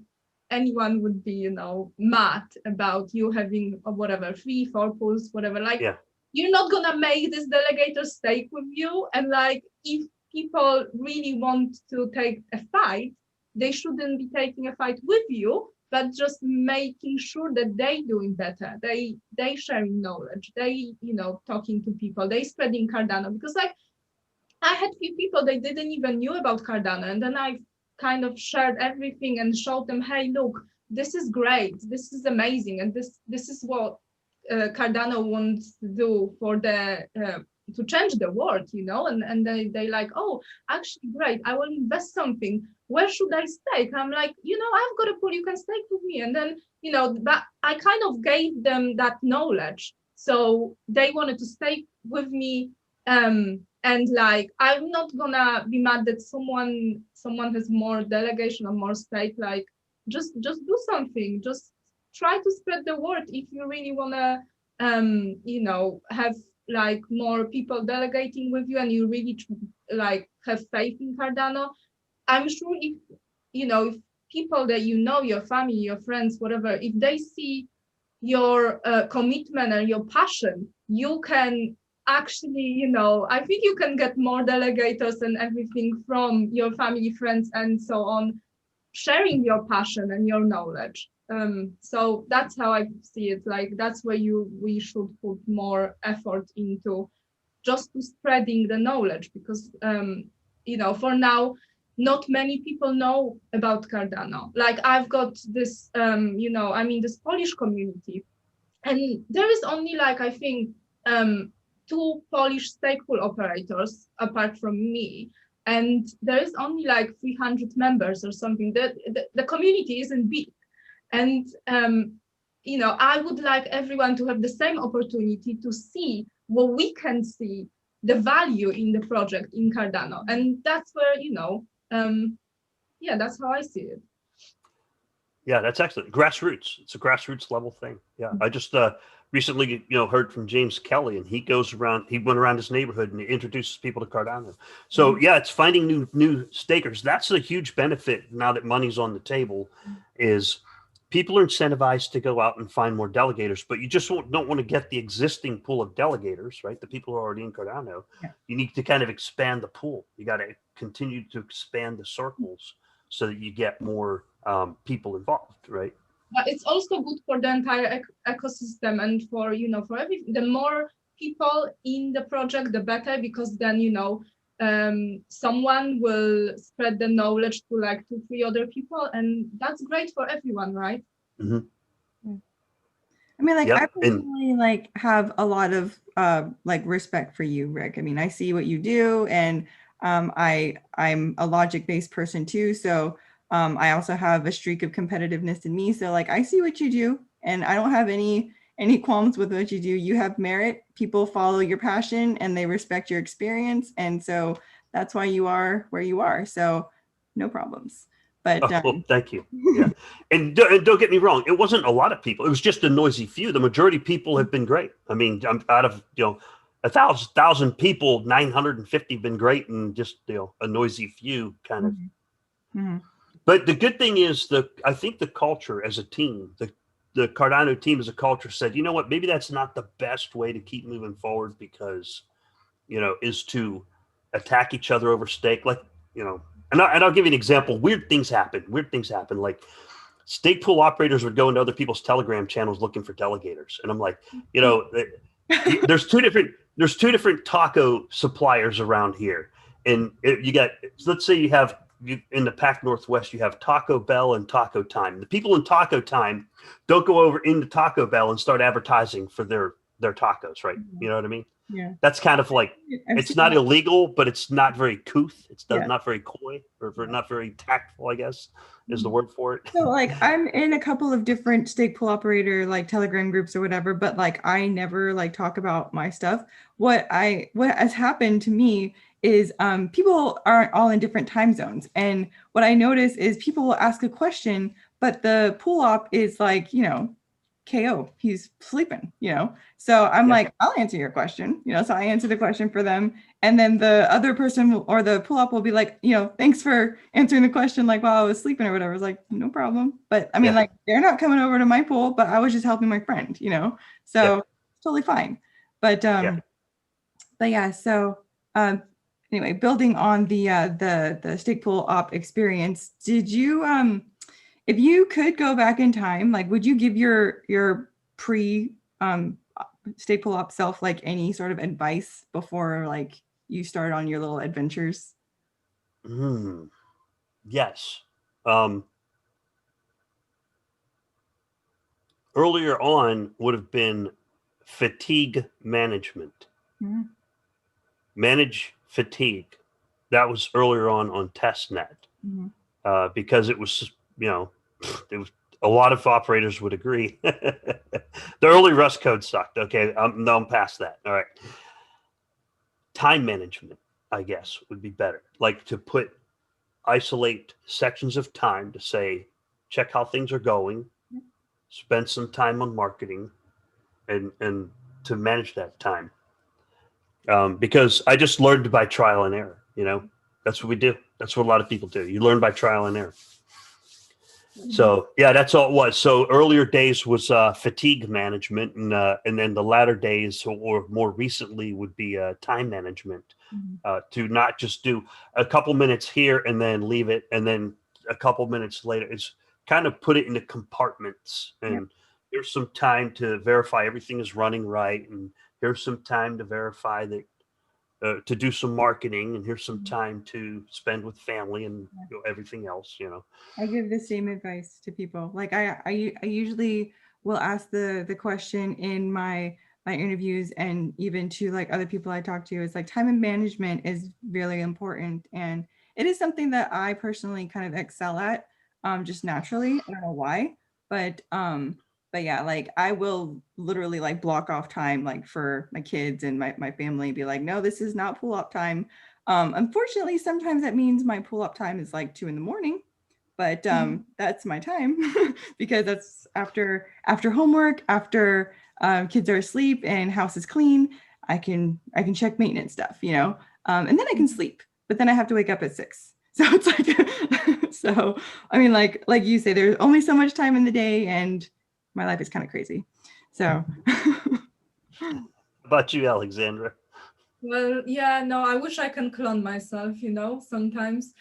[SPEAKER 3] anyone would be, you know, mad about you having whatever 3-4 pools, whatever. Like,
[SPEAKER 2] Yeah.
[SPEAKER 3] you're not gonna make this delegator stake with you. And like, if people really want to take a fight, they shouldn't be taking a fight with you, but just making sure that they doing better. They sharing knowledge. They, you know, talking to people. They spreading Cardano, because like I had few people they didn't even knew about Cardano, and then I kind of shared everything and showed them, hey, look, this is great, this is amazing, and this is what Cardano wants to do for the to change the world, you know, and they like, oh, actually great, I will invest something. Where should I stake? I'm like, you know, I've got a pool, you can stake with me. And then, you know, but I kind of gave them that knowledge, so they wanted to stake with me. And like, I'm not gonna be mad that someone has more delegation or more stake. Like, just do something. Just try to spread the word if you really wanna, you know, have like more people delegating with you, and you really like have faith in Cardano. I'm sure if, you know, if people that you know, your family, your friends, whatever, if they see your commitment and your passion, you can actually, you know, I think you can get more delegators and everything from your family, friends, and so on, sharing your passion and your knowledge. So that's how I see it. Like, that's where we should put more effort into, just to spreading the knowledge, because you know, for now, not many people know about Cardano. Like, I've got this, you know, I mean, this Polish community, and there is only like, I think, 2 Polish Stakepool operators apart from me, and there is only like 300 members or something. The community isn't big, and you know, I would like everyone to have the same opportunity to see what we can see, the value in the project in Cardano, and that's where, you know, yeah, that's how I see it.
[SPEAKER 2] Yeah, that's excellent. Grassroots. It's a grassroots level thing. Yeah. I just recently, you know, heard from James Kelly, and he went around his neighborhood and he introduces people to Cardano. So yeah, it's finding new stakers. That's a huge benefit now that money's on the table, is people are incentivized to go out and find more delegators, but you just don't want to get the existing pool of delegators, right? The people who are already in Cardano.
[SPEAKER 1] Yeah.
[SPEAKER 2] You need to kind of expand the pool. You got to continue to expand the circles so that you get more people involved, right?
[SPEAKER 3] But it's also good for the entire ecosystem, and for, you know, for the more people in the project, the better, because then, you know, someone will spread the knowledge to like 2-3 other people, and that's great for everyone, right?
[SPEAKER 2] Mm-hmm.
[SPEAKER 1] I mean, like,
[SPEAKER 2] Yep.
[SPEAKER 1] I personally like have a lot of like respect for you, Rick. I mean, I see what you do, and I'm a logic-based person too. So I also have a streak of competitiveness in me. So like, I see what you do, and I don't have any qualms with what you do. You have merit. People follow your passion and they respect your experience. And so that's why you are where you are. So no problems. But
[SPEAKER 2] well, thank you. Yeah. And don't get me wrong, it wasn't a lot of people. It was just a noisy few. The majority of people have been great. I mean, I'm out of, you know, 1,000 people, 950 have been great, and just, you know, a noisy few kind of.
[SPEAKER 1] Mm-hmm.
[SPEAKER 2] But the good thing is, I think the culture as a team, the Cardano team as a culture said, you know what, maybe that's not the best way to keep moving forward, because, you know, is to attack each other over stake. Like, you know, and I'll give you an example. Weird things happen. Like, Stakepool operators would go into other people's Telegram channels looking for delegators. And I'm like, you know, there's two different taco suppliers around here. And you got, let's say you have, in the Pac Northwest, you have Taco Bell and Taco Time. The people in Taco Time don't go over into Taco Bell and start advertising for their tacos, right? You know what I mean?
[SPEAKER 1] Yeah.
[SPEAKER 2] That's kind of like, it's not illegal, but it's not very couth. It's not very coy, or not very tactful, I guess, is the word for it.
[SPEAKER 1] So like, I'm in a couple of different Stakepool operator like Telegram groups or whatever, but like, I never like talk about my stuff. What has happened to me is people aren't all in different time zones. And what I notice is people will ask a question, but the pool op is like, you know, KO, he's sleeping, So I'm like, I'll answer your question, so I answer the question for them. And then the other person or the pull up will be like, thanks for answering the question, like while I was sleeping or whatever. I was like, no problem. But I mean, like, they're not coming over to my pool, but I was just helping my friend, so totally fine. But yeah, so anyway, building on the Stakepool op experience, did you if you could go back in time, like, would you give your pre Stakepool op self like any sort of advice before like you started on your little adventures?
[SPEAKER 2] Yes. Earlier on would have been fatigue management. Manage fatigue. That was earlier on testnet, because it was, it was a lot of operators would agree. The early Rust code sucked. Okay, I'm past that. All right. Time management, I guess, would be better. Like to isolate sections of time to say, check how things are going, spend some time on marketing, and to manage that time. Because I just learned by trial and error. That's what we do. That's what a lot of people do. You learn by trial and error. So yeah, that's all it was. So earlier days was fatigue management, and then the latter days or more recently would be time management, to not just do a couple minutes here and then leave it, and then a couple minutes later. It's kind of put it into compartments, and here's some time to verify everything is running right, and here's some time to verify that. To do some marketing, and here's some time to spend with family and everything else.
[SPEAKER 1] I give the same advice to people. Like I usually will ask the question in my interviews, and even to like other people I talk to. It's like time and management is really important, and it is something that I personally kind of excel at, just naturally. I don't know why, but yeah, like I will literally like block off time like for my kids and my family, be like, no, this is not pull up time. Unfortunately, sometimes that means my pull up time is like 2 a.m, but that's my time because that's after homework, after kids are asleep and house is clean. I can check maintenance stuff, and then I can sleep, but then I have to wake up at 6. So it's like, so I mean, like you say, there's only so much time in the day, and my life is kind of crazy. So
[SPEAKER 2] how about you, Alexandra?
[SPEAKER 3] Well, yeah, no, I wish I can clone myself, sometimes.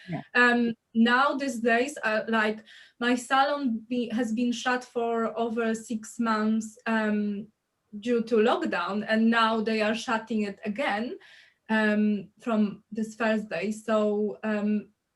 [SPEAKER 3] Now these days, like my salon has been shut for over 6 months due to lockdown, and now they are shutting it again from this Thursday. So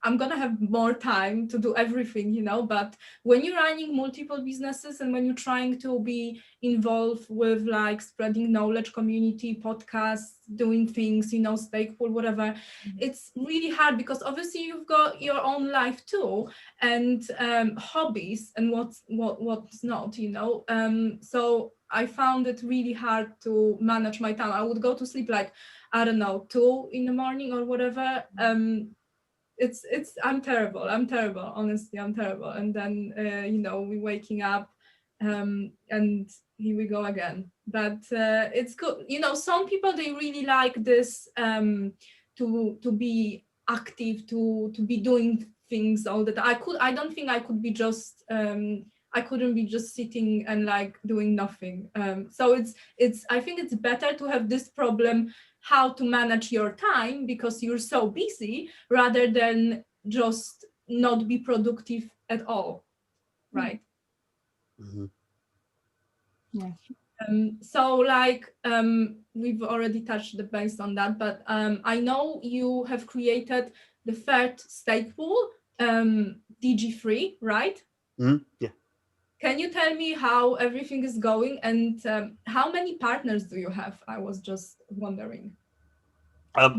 [SPEAKER 3] I'm gonna have more time to do everything, but when you're running multiple businesses and when you're trying to be involved with like spreading knowledge, community, podcasts, doing things, Stakepool, whatever, it's really hard because obviously you've got your own life too, and hobbies and what's not, so I found it really hard to manage my time. I would go to sleep like, I don't know, 2 a.m. or whatever. I'm terrible, honestly, I'm terrible. And then we're waking up and here we go again. But it's good, some people, they really like this to be active, to be doing things all the time. I don't think I could be just I couldn't be just sitting and like doing nothing. So I think it's better to have this problem, how to manage your time, because you're so busy, rather than just not be productive at all, right?
[SPEAKER 1] Yeah.
[SPEAKER 3] So like we've already touched the base on that, but I know you have created the third Stakepool, DIGI, right?
[SPEAKER 2] Yeah.
[SPEAKER 3] Can you tell me how everything is going, and how many partners do you have? I was just wondering.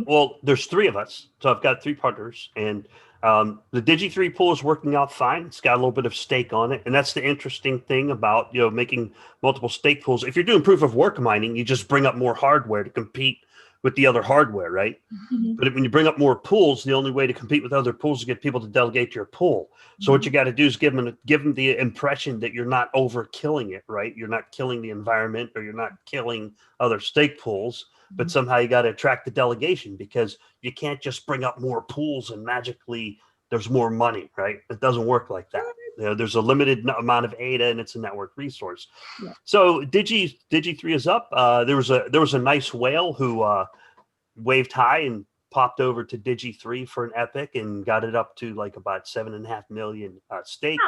[SPEAKER 2] Well, there's 3 of us, so I've got 3 partners, and the DIGI pool is working out fine. It's got a little bit of stake on it, and that's the interesting thing about making multiple stake pools. If you're doing proof of work mining, you just bring up more hardware to compete with the other hardware, right?
[SPEAKER 3] Mhm.
[SPEAKER 2] But when you bring up more pools, the only way to compete with other pools is to get people to delegate your pool. So what you got to do is give them the impression that you're not overkilling it, right? You're not killing the environment, or you're not killing other stake pools, but somehow you got to attract the delegation, because you can't just bring up more pools and magically there's more money, right? It doesn't work like that. You know, there's a limited amount of ADA, and it's a network resource.
[SPEAKER 1] Yeah.
[SPEAKER 2] So Digi 3 is up. There was a nice whale who waved high and popped over to Digi 3 for an epic and got it up to like about 7.5 million stake.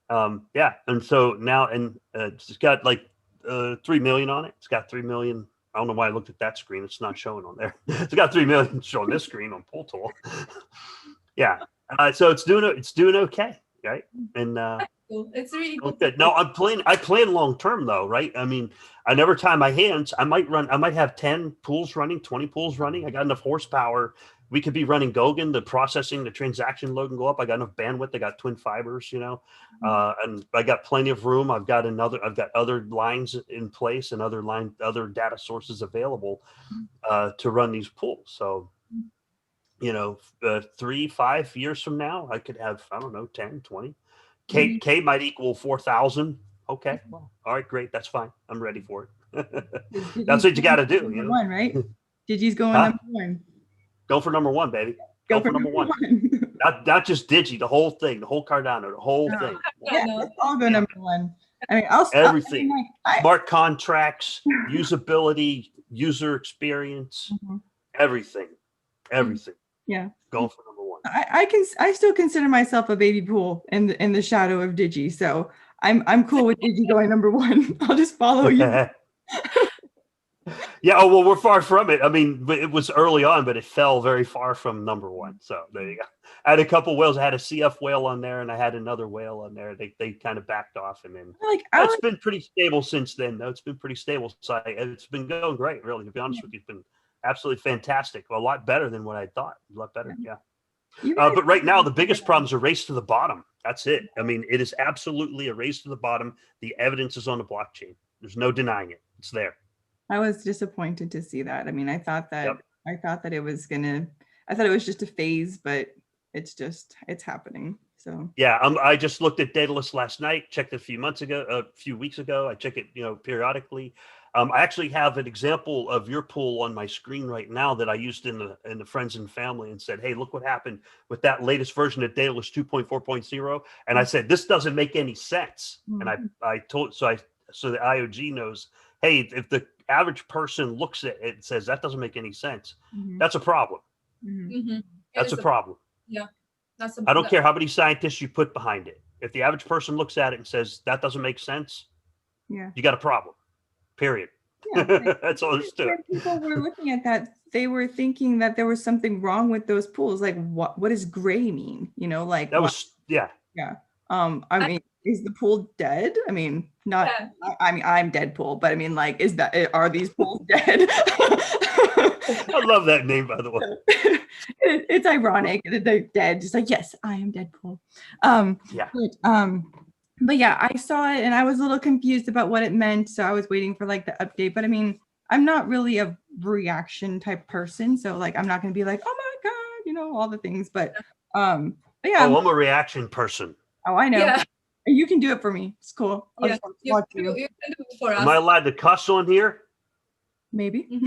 [SPEAKER 2] Yeah, and so now, and it's got like 3 million on it. It's got 3 million. I don't know why I looked at that screen. It's not showing on there. It's got 3 million showing this screen on Pool Tool. Yeah, so it's doing okay, right? And
[SPEAKER 3] It's really good.
[SPEAKER 2] good. No, I plan long term though, right? I mean, I never tie my hands. I might have 10 pools running, 20 pools running. I got enough horsepower. We could be running Gogan, the processing, the transaction load can go up. I got enough bandwidth. I got twin fibers, you know, and I got plenty of room. I've got other lines in place and other data sources available to run these pools. So, you know, 3-5 years from now, I could have, I don't know, 10, 20. K might equal 4,000. Okay. Well, all right, great. That's fine. I'm ready for it. That's what you got to do. You know?
[SPEAKER 1] One, right? Digi's going number one.
[SPEAKER 2] Go for number one, baby. Go for number one. Not just Digi, the whole thing, the whole Cardano, the whole thing.
[SPEAKER 1] Yeah, I'll go number one. I mean,
[SPEAKER 2] everything. Smart contracts, usability, user experience, everything.
[SPEAKER 1] Yeah.
[SPEAKER 2] Go for number one.
[SPEAKER 1] I still consider myself a baby pool in the shadow of Digi. So I'm cool with Digi going number one. I'll just follow you.
[SPEAKER 2] Yeah, oh, well, we're far from it. I mean, it was early on, but it fell very far from number one. So there you go. I had a couple whales. I had a CF whale on there, and I had another whale on there. They kind of backed off, and then it's been pretty stable since then. Though it's been pretty stable. So it's been going great, really. To be honest with you, it's been absolutely fantastic. A lot better than what I thought. A lot better, yeah. But right now, the biggest problem is a race to the bottom. That's it. I mean, it is absolutely a race to the bottom. The evidence is on the blockchain. There's no denying it. It's there.
[SPEAKER 1] I was disappointed to see that. I mean, I thought that it was I thought it was just a phase, but it's happening. So
[SPEAKER 2] yeah, I just looked at Daedalus last night, checked it a few weeks ago. I check it, you know, periodically. I actually have an example of your pool on my screen right now that I used in the friends and family, and said, hey, look what happened with that latest version of Daedalus 2.4.0. And I said, this doesn't make any sense. And I told, so the IOG knows, hey, if the average person looks at it and says that doesn't make any sense, that's a problem. That's a problem.
[SPEAKER 3] Yeah,
[SPEAKER 2] I don't care how many scientists you put behind it. If the average person looks at it and says that doesn't make sense, you got a problem. Period. Yeah, that's all there's to it.
[SPEAKER 1] People were looking at that. They were thinking that there was something wrong with those pools. Like, what does gray mean? You know, like
[SPEAKER 2] that was yeah.
[SPEAKER 1] I mean, is the pool dead? I mean, not. Yeah. I mean, I'm Deadpool, but I mean, like, are these pools dead?
[SPEAKER 2] I love that name, by the way.
[SPEAKER 1] It's ironic. They're dead. Just like, yes, I am Deadpool. But yeah, I saw it and I was a little confused about what it meant. So I was waiting for like the update. But I mean, I'm not really a reaction type person. So like, I'm not going to be like, oh my God, you know, all the things. But yeah.
[SPEAKER 2] Oh, I'm a reaction person.
[SPEAKER 1] Oh, I know. Yeah. You can do it for me. It's cool. I'll just watch you.
[SPEAKER 3] You can do it for us.
[SPEAKER 2] Am I allowed to cuss on here?
[SPEAKER 1] Maybe.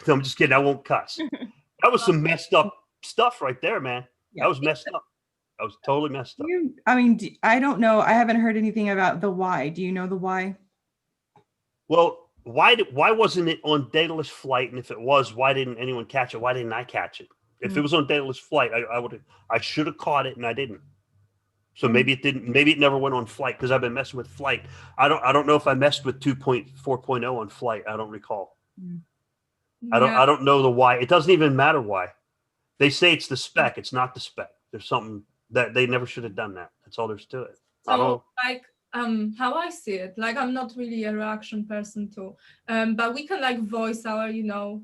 [SPEAKER 2] I'm just kidding. I won't cuss. That was some messed up stuff right there, man. Yeah. That was messed up. I was totally messed up.
[SPEAKER 1] I mean, I don't know. I haven't heard anything about the why. Do you know the why?
[SPEAKER 2] Well, why wasn't it on Daedalus flight? And if it was, why didn't anyone catch it? Why didn't I catch it? If it was on Daedalus flight, I should have caught it and I didn't. So maybe it didn't. Maybe it never went on flight because I've been messing with flight. I don't know if I messed with 2.4.0 on flight. I don't recall. Yeah. I don't know the why. It doesn't even matter why. They say it's the spec. It's not the spec. There's something that they never should have done that. That's all there's to it.
[SPEAKER 3] So like how I see it, like I'm not really a reaction person too, but we can like voice our, you know,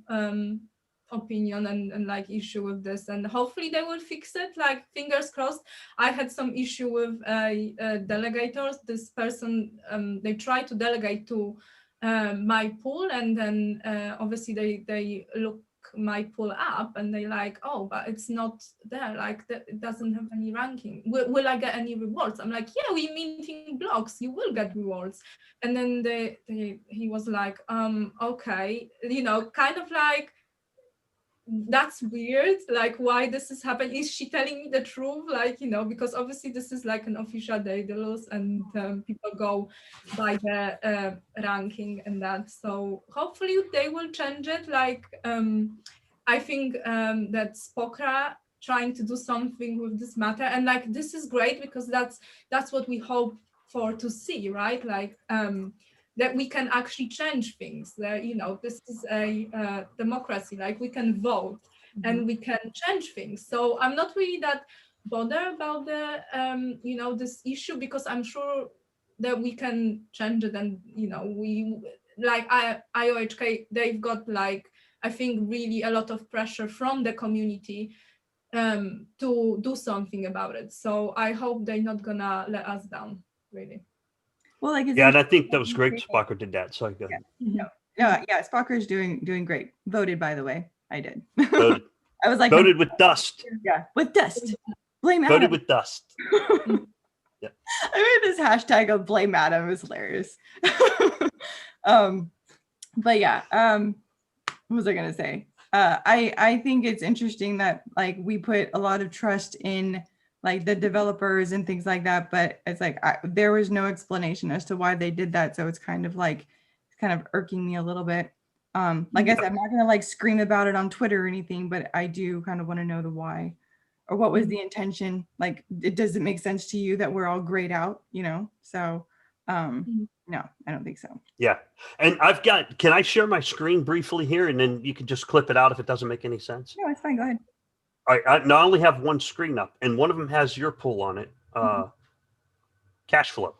[SPEAKER 3] opinion and like issue with this, and hopefully they will fix it. Like fingers crossed. I had some issue with delegators. This person they tried to delegate to my pool, and then obviously they look my pool up and they like, oh, but it's not there, like it doesn't have any ranking. Will I get any rewards? I'm like, yeah, we're minting blocks, you will get rewards. And then he was like, okay, you know, kind of like, that's weird, like why this is happening, is she telling me the truth, like, you know, because obviously this is like an official Daedalus, and people go by the ranking and that, so hopefully they will change it. Like I think that Spokra trying to do something with this matter, and like this is great because that's what we hope for to see, right? Like that we can actually change things, that, you know, this is a democracy, like we can vote and we can change things. So I'm not really that bothered about the you know, this issue, because I'm sure that we can change it. And you know, we like IOHK, they've got like, I think really a lot of pressure from the community to do something about it. So I hope they're not gonna let us down, really.
[SPEAKER 1] Well, like,
[SPEAKER 2] yeah, and I think that was great. Spocker did that. So good.
[SPEAKER 1] Yeah, yeah, Spocker is doing great. Voted, by the way, I did.
[SPEAKER 2] Voted.
[SPEAKER 1] I was like,
[SPEAKER 2] voted with dust.
[SPEAKER 1] Yeah, with dust. Blame
[SPEAKER 2] Voted
[SPEAKER 1] Adam.
[SPEAKER 2] with dust. Yeah.
[SPEAKER 1] I made this hashtag of blame Adam. It was hilarious. But yeah, what was I gonna say? I think it's interesting that like we put a lot of trust in like the developers and things like that, but it's like there was no explanation as to why they did that, so it's kind of irking me a little bit. Like I said, I'm not gonna like scream about it on Twitter or anything, but I do kind of want to know the why, or what was the intention. Like, does it make sense to you that we're all grayed out, you know? So no, I don't think so.
[SPEAKER 2] Yeah, and can I share my screen briefly here, and then you can just clip it out if it doesn't make any sense?
[SPEAKER 1] No, it's fine, go ahead.
[SPEAKER 2] All right, I only have one screen up, and one of them has your pool on it, cash flow.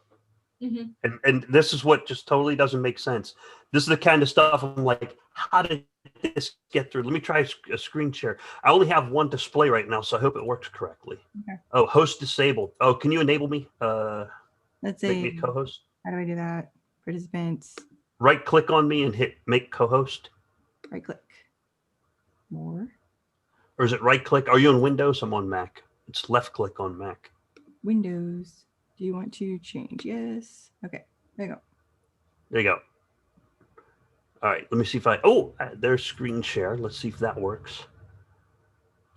[SPEAKER 2] And this is what just totally doesn't make sense. This is the kind of stuff I'm like, how did this get through? Let me try a screen share. I only have one display right now, so I hope it works correctly. Okay. Oh, host disabled. Oh, can you enable me?
[SPEAKER 1] Let's see.
[SPEAKER 2] Make me co-host.
[SPEAKER 1] How do I do that? Participants.
[SPEAKER 2] Right click on me and hit make co-host.
[SPEAKER 1] Right click. More.
[SPEAKER 2] Or is it right click? Are you on Windows? I'm on Mac. It's left click on Mac.
[SPEAKER 1] Windows. Do you want to change? Yes. Okay. There you go.
[SPEAKER 2] There you go. All right. Let me see if there's screen share. Let's see if that works.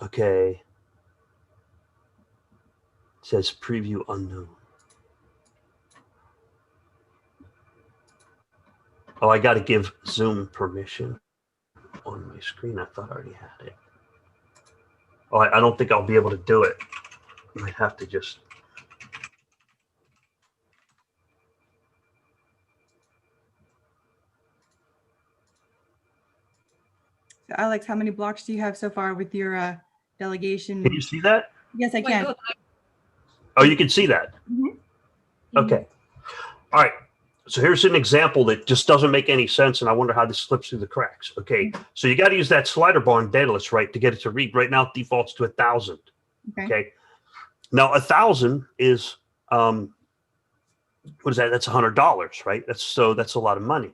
[SPEAKER 2] Okay. It says preview unknown. Oh, I got to give Zoom permission on my screen. I thought I already had it. Oh, I don't think I'll be able to do it. I might have to just.
[SPEAKER 1] So Alex, how many blocks do you have so far with your delegation?
[SPEAKER 2] Can you see that?
[SPEAKER 1] Yes, I can.
[SPEAKER 2] Oh, you can see that? Okay. All right. So here's an example that just doesn't make any sense, and I wonder how this slips through the cracks. Okay, so you got to use that slider bar in Daedalus, right, to get it to read. Right now, it defaults to 1,000. Okay. Now 1,000 is what is that? That's $100, right? That's a lot of money.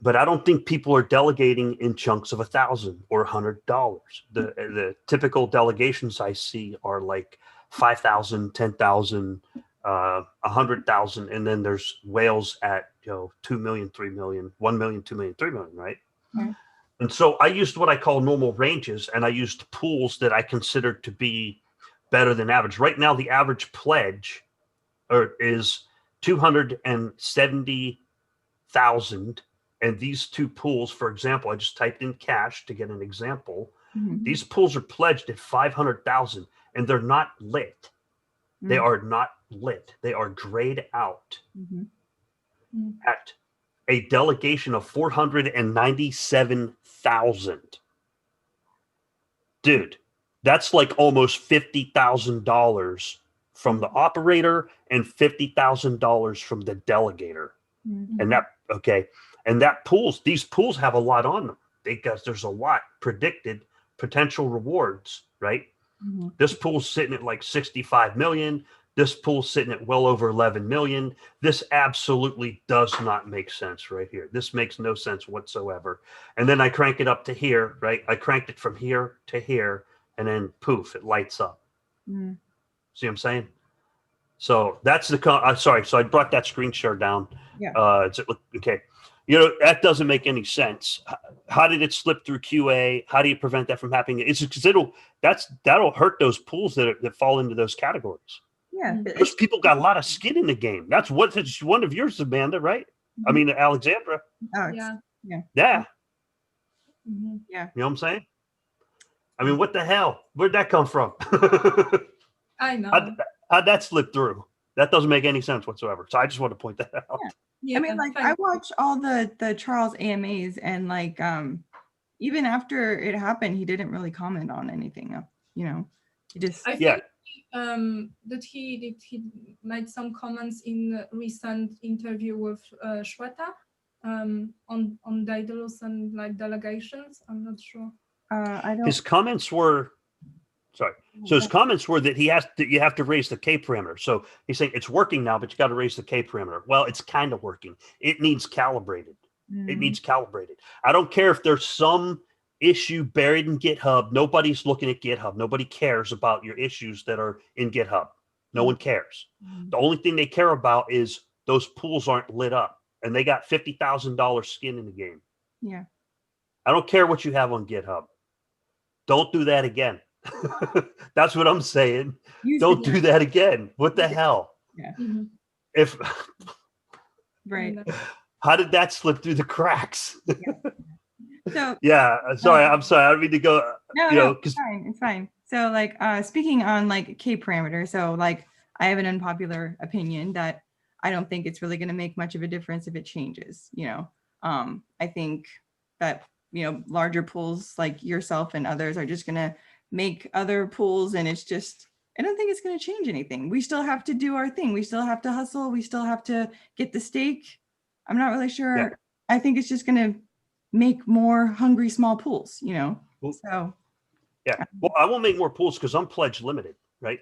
[SPEAKER 2] But I don't think people are delegating in chunks of 1,000 or $100. The typical delegations I see are like 5,000, 10,000. 100,000, and then there's whales at 2 million, 3 million, 1 million, 2 million, 3 million, right? And so I used what I call normal ranges, and I used pools that I considered to be better than average. Right now, the average pledge is 270,000, and these two pools, for example, I just typed in cash to get an example. These pools are pledged at 500,000, and they're not lit. They are not lit. They are grayed out at a delegation of 497,000. Dude, that's like almost $50,000 from the operator and $50,000 from the delegator. And these pools have a lot on them because there's a lot predicted potential rewards, right? This pool's sitting at like 65 million. This pool's sitting at well over 11 million. This absolutely does not make sense right here. This makes no sense whatsoever. And then I crank it up to here, right? I cranked it from here to here, and then poof, it lights up.
[SPEAKER 1] Mm.
[SPEAKER 2] See what I'm saying? So that's the, sorry. So I brought that screen share down.
[SPEAKER 1] Yeah.
[SPEAKER 2] Okay. You know, that doesn't make any sense. How did it slip through QA? How do you prevent that from happening? It's because that'll hurt those pools that fall into those categories.
[SPEAKER 1] Yeah.
[SPEAKER 2] Those people got a lot of skin in the game. That's what it's one of yours, Amanda, right? I mean, Alexandra.
[SPEAKER 1] Yeah.
[SPEAKER 2] Yeah.
[SPEAKER 3] Mm-hmm.
[SPEAKER 1] Yeah.
[SPEAKER 2] You know what I'm saying? I mean, what the hell? Where'd that come from?
[SPEAKER 3] I know.
[SPEAKER 2] How'd that slip through? That doesn't make any sense whatsoever. So I just want to point that out.
[SPEAKER 3] Yeah,
[SPEAKER 1] I mean, like I watch all the Charles AMAs, and like even after it happened, he didn't really comment on anything. You know, he just
[SPEAKER 3] I think that he made some comments in a recent interview with Shweta on Daedalus and like delegations. I'm not sure.
[SPEAKER 1] I don't.
[SPEAKER 2] His comments were sorry. So his comments were that you have to raise the K parameter. So he's saying it's working now, but you got to raise the K parameter. Well, it's kind of working. It needs calibrated. It needs calibrated. I don't care if there's some issue buried in GitHub. Nobody's looking at GitHub. Nobody cares about your issues that are in GitHub. No one cares. The only thing they care about is those pools aren't lit up, and they got $50,000 skin in the game.
[SPEAKER 1] Yeah.
[SPEAKER 2] I don't care what you have on GitHub. Don't do that again. That's what I'm saying. Don't do that again. What the hell?
[SPEAKER 1] Yeah.
[SPEAKER 2] If
[SPEAKER 1] right.
[SPEAKER 2] How did that slip through the cracks?
[SPEAKER 1] So
[SPEAKER 2] yeah, sorry. I'm sorry. I don't mean to go.
[SPEAKER 1] No, it's fine. It's fine. So like speaking on like K parameter. So like I have an unpopular opinion that I don't think it's really going to make much of a difference if it changes. You know, I think that larger pools like yourself and others are just going to make other pools, and it's just, I don't think it's going to change anything. We still have to do our thing. We still have to hustle. We still have to get the stake. I'm not really sure. Yeah. I think it's just going to make more hungry small pools, so.
[SPEAKER 2] Yeah, well, I won't make more pools because I'm pledge limited, right?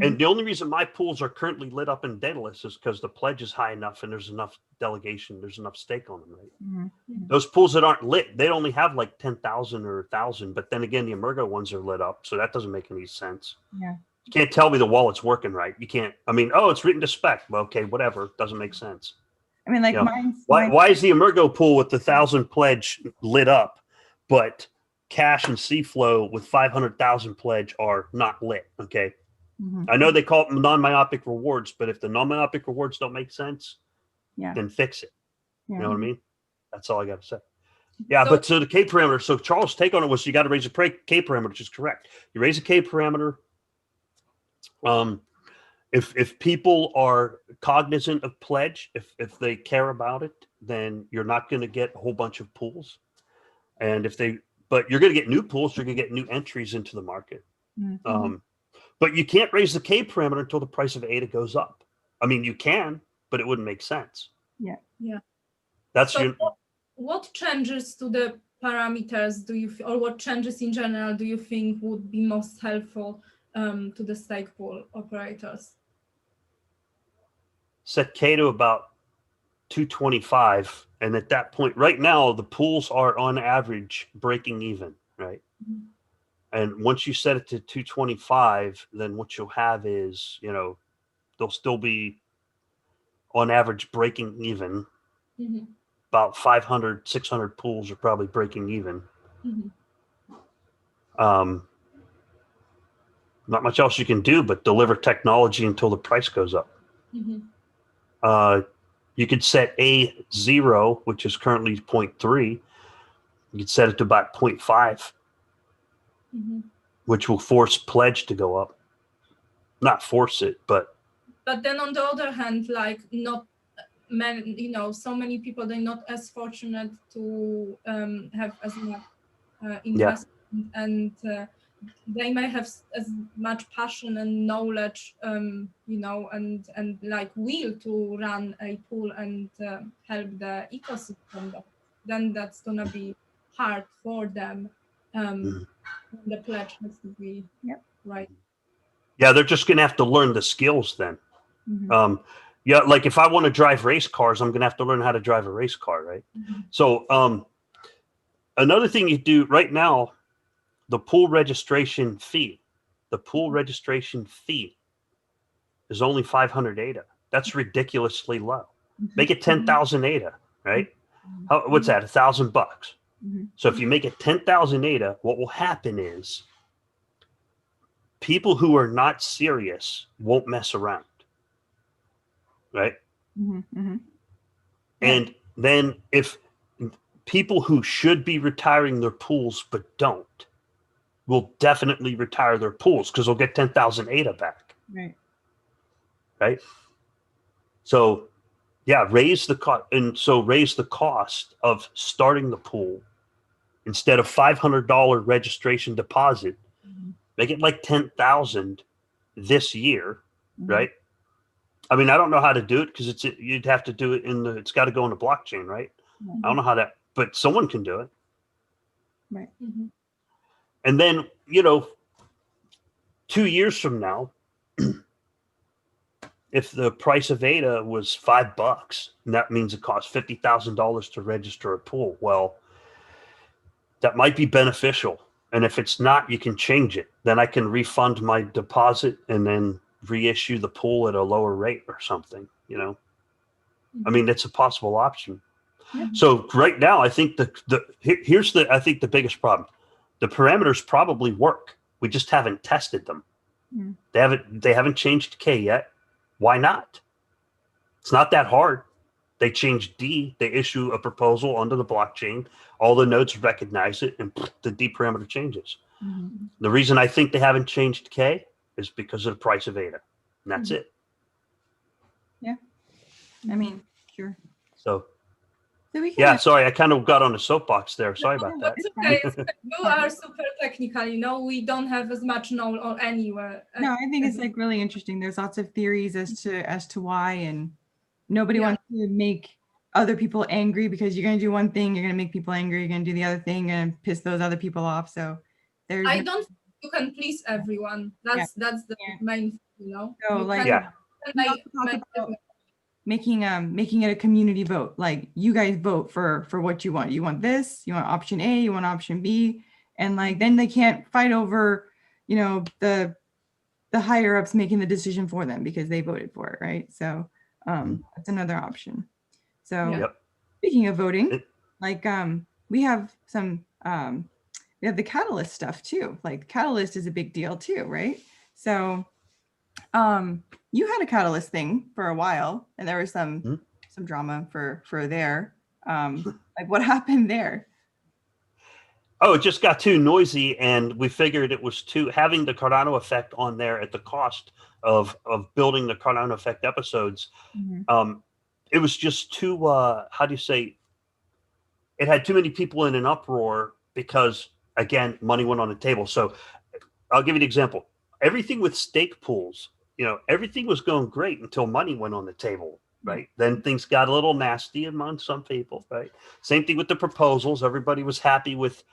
[SPEAKER 2] And the only reason my pools are currently lit up in Daedalus is because the pledge is high enough and there's enough delegation, there's enough stake on them, right? Those pools that aren't lit, they only have like 10,000 or 1,000, but then again, the Emergo ones are lit up, so that doesn't make any sense.
[SPEAKER 1] Yeah.
[SPEAKER 2] You can't tell me the wallet's working right. You can't, I mean, oh, it's written to spec. Well, okay, whatever, doesn't make sense.
[SPEAKER 1] I mean, like
[SPEAKER 2] why is the Emergo pool with the 1,000 pledge lit up, but cash and CFLOW with 500,000 pledge are not lit? Okay. I know they call it non-myopic rewards, but if the non-myopic rewards don't make sense, then fix it. You know what I mean? That's all I got to say. Yeah, but so the K parameter, so Charles' take on it was you got to raise a K parameter, which is correct. You raise a K parameter. If people are cognizant of pledge, if they care about it, then you're not going to get a whole bunch of pools. And but you're going to get new pools, you're going to get new entries into the market. But you can't raise the K parameter until the price of ADA goes up. I mean, you can, but it wouldn't make sense.
[SPEAKER 1] Yeah.
[SPEAKER 2] That's
[SPEAKER 3] so what changes to the parameters do you, or what changes in general do you think would be most helpful to the stake pool operators?
[SPEAKER 2] Set K to about 225, and at that point, right now, the pools are on average breaking even, right? And once you set it to 225, then what you'll have is, they'll still be on average breaking even. About 500, 600 pools are probably breaking even. Not much else you can do but deliver technology until the price goes up. You could set A0, which is currently 0.3. You could set it to about 0.5. Which will force pledge to go up. Not force it, but
[SPEAKER 3] then on the other hand, like not many, so many people, they're not as fortunate to have as much investment, and they may have as much passion and knowledge, and like will to run a pool and help the ecosystem. Then that's gonna be hard for them. The pledge has to be right.
[SPEAKER 2] Yeah, they're just going to have to learn the skills then. Yeah, like if I want to drive race cars, I'm going to have to learn how to drive a race car, right? So another thing you do right now, the pool registration fee is only 500 ADA. That's ridiculously low. Make it 10,000 ADA, right? What's that? $1,000. So if you make it 10,000 ADA, what will happen is people who are not serious won't mess around, right? And then if people who should be retiring their pools but don't will definitely retire their pools because they'll get 10,000 ADA back. Right. So yeah, raise the cost. And so raise the cost of starting the pool instead of $500 registration deposit, make it like 10,000 this year. Right. I mean, I don't know how to do it because you'd have to do it it's got to go in the blockchain, right? I don't know how that, but someone can do it.
[SPEAKER 1] Right.
[SPEAKER 2] And then, 2 years from now, if the price of ADA was $5, and that means it costs $50,000 to register a pool, well, that might be beneficial. And if it's not, you can change it. Then I can refund my deposit and then reissue the pool at a lower rate or something, I mean, it's a possible option. So right now, I think here's I think the biggest problem. The parameters probably work. We just haven't tested them. They haven't changed K yet. Why not? It's not that hard. They change D, they issue a proposal onto the blockchain. All the nodes recognize it, and the D parameter changes. The reason I think they haven't changed K is because of the price of ADA. And that's it.
[SPEAKER 1] Yeah. I mean, sure.
[SPEAKER 2] So
[SPEAKER 1] we can
[SPEAKER 2] sorry, I kind of got on a soapbox there. Sorry about that.
[SPEAKER 3] It's okay. You are super technical, we don't have as much knowledge anywhere.
[SPEAKER 1] No, I think it's like really interesting. There's lots of theories as to why, and nobody wants to make other people angry because you're going to do one thing, you're going to make people angry, you're going to do the other thing and piss those other people off. So
[SPEAKER 3] I don't think you can please everyone. That's the main thing,
[SPEAKER 1] So making it a community vote. Like you guys vote for what you want. You want this, you want option A, you want option B, and like then they can't fight over, the higher ups making the decision for them because they voted for it, right? So that's another option. So speaking of voting, like we have the Catalyst stuff too. Like Catalyst is a big deal too, right? So you had a Catalyst thing for a while, and there was some drama for there. Like what happened there?
[SPEAKER 2] Oh, it just got too noisy, and we figured it was having the Cardano Effect on there at the cost of building the Cardano Effect episodes. It was just too how do you say? It had too many people in an uproar because again, money went on the table. So I'll give you an example. Everything with stake pools, everything was going great until money went on the table, right? Then things got a little nasty among some people, right? Same thing with the proposals. Everybody was happy with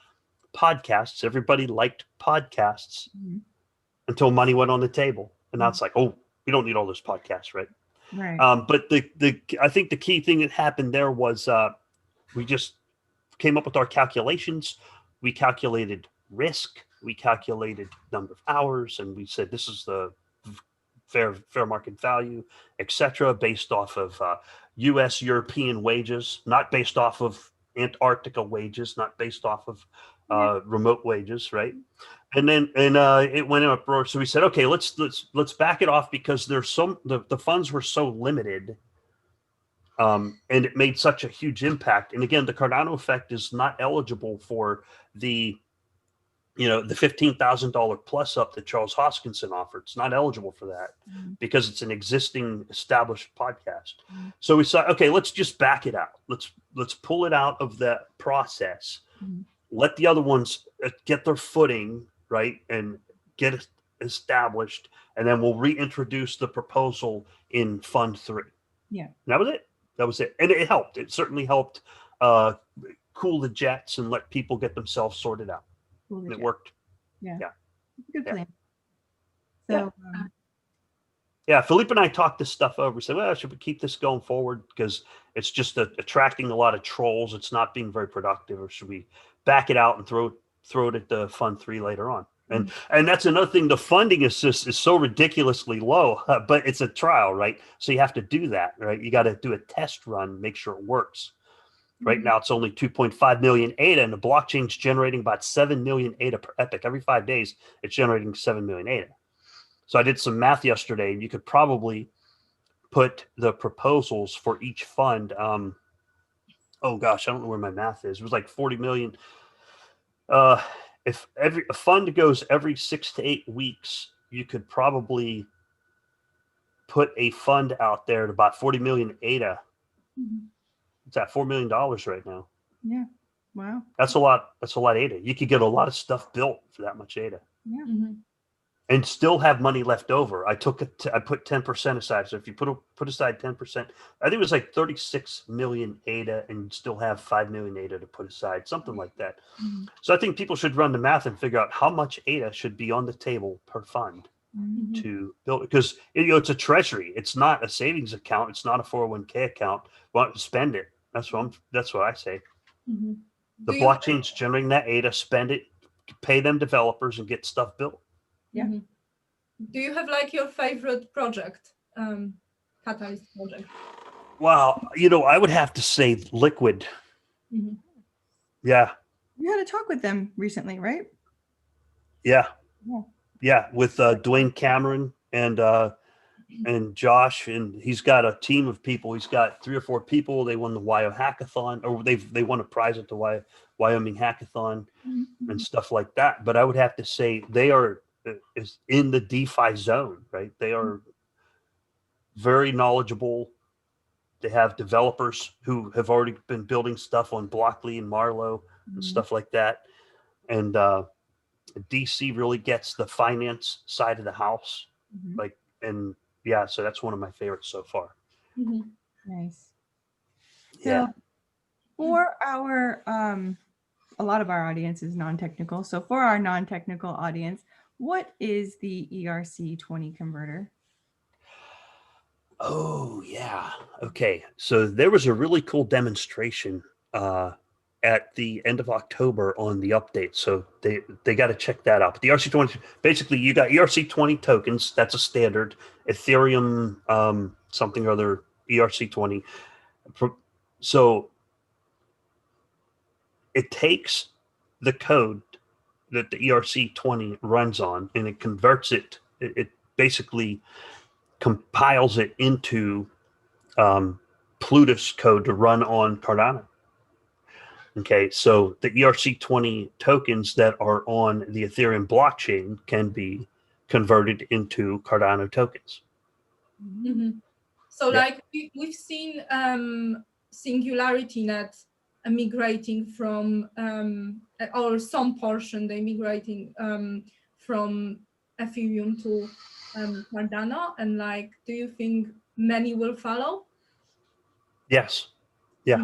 [SPEAKER 2] podcasts. Everybody liked podcasts until money went on the table. And now it's like, oh, we don't need all those podcasts, right?
[SPEAKER 1] Right.
[SPEAKER 2] But I think the key thing that happened there was we just came up with our calculations. We calculated risk. We calculated number of hours, and we said this is the fair market value, etc., based off of U.S. European wages, not based off of Antarctica wages, not based off of remote wages, right? And then it went up. So we said, okay, let's back it off because there's the funds were so limited, and it made such a huge impact. And again, the Cardano Effect is not eligible for the the $15,000 plus up that Charles Hoskinson offered. It's not eligible for that because it's an existing established podcast. So we said, okay, let's just back it out. Let's pull it out of that process. Let the other ones get their footing, right, and get it established, and then we'll reintroduce the proposal in Fund 3.
[SPEAKER 1] Yeah,
[SPEAKER 2] that was it, and it helped. It certainly helped cool the jets and let people get themselves sorted out. It worked.
[SPEAKER 1] Yeah. Good plan. So
[SPEAKER 2] yeah, Philippe and I talked this stuff over. Said, well, should we keep this going forward because it's just attracting a lot of trolls. It's not being very productive, or should we back it out and throw it at the Fund 3 later on? And that's another thing. The funding is so ridiculously low, but it's a trial, right? So you have to do that, right? You got to do a test run, make sure it works. Right now, it's only 2.5 million ADA, and the blockchain's generating about 7 million ADA per epoch. Every 5 days, it's generating 7 million ADA. So I did some math yesterday, and you could probably put the proposals for each fund. Oh gosh, I don't know where my math is. It was like 40 million. If a fund goes every 6 to 8 weeks, you could probably put a fund out there at about 40 million ADA. It's at $4 million right now.
[SPEAKER 1] yeah, wow,
[SPEAKER 2] That's a lot. That's a lot of ADA. You could get a lot of stuff built for that much ADA.
[SPEAKER 1] yeah.
[SPEAKER 2] And still have money left over. I put 10% aside. So if you put aside 10%, I think it was like 36 million ADA, and still have 5 million ADA to put aside, something like that. So I think people should run the math and figure out how much ADA should be on the table per fund to build, because it's a treasury. It's not a savings account. It's not a 401k account. Want to spend it? That's what I say. The blockchain's generating that ADA. Spend it, pay them developers, and get stuff built.
[SPEAKER 1] Yeah.
[SPEAKER 3] Do you have like your favorite project, Catalyst project?
[SPEAKER 2] Wow, I would have to say Liquid. Yeah.
[SPEAKER 1] You had a talk with them recently, right?
[SPEAKER 2] Yeah.
[SPEAKER 1] Yeah.
[SPEAKER 2] Yeah, with Dwayne Cameron and Josh, and he's got a team of people. He's got 3 or 4 people. They won the WYO Hackathon, or they won a prize at the Wyoming Hackathon and stuff like that. But I would have to say they are is in the DeFi zone, right? They are very knowledgeable. They have developers who have already been building stuff on Blockly and Marlowe and stuff like that. And DC really gets the finance side of the house. So that's one of my favorites so far.
[SPEAKER 1] Nice.
[SPEAKER 2] Yeah.
[SPEAKER 1] So for our a lot of our audience is non-technical. So for our non-technical audience, what is the ERC20 converter?
[SPEAKER 2] Oh, yeah. Okay. So there was a really cool demonstration at the end of October on the update. So they got to check that out. But the ERC20, basically you got ERC20 tokens. That's a standard Ethereum something or other ERC20. So it takes the code that the ERC20 runs on, and it converts it. It basically compiles it into Plutus code to run on Cardano. Okay, so the ERC20 tokens that are on the Ethereum blockchain can be converted into Cardano tokens.
[SPEAKER 3] So like we've seen Singularity Net migrating from or some portion they migrating from Ethereum to Cardano, and like, do you think many will follow?
[SPEAKER 2] Yes. Yeah.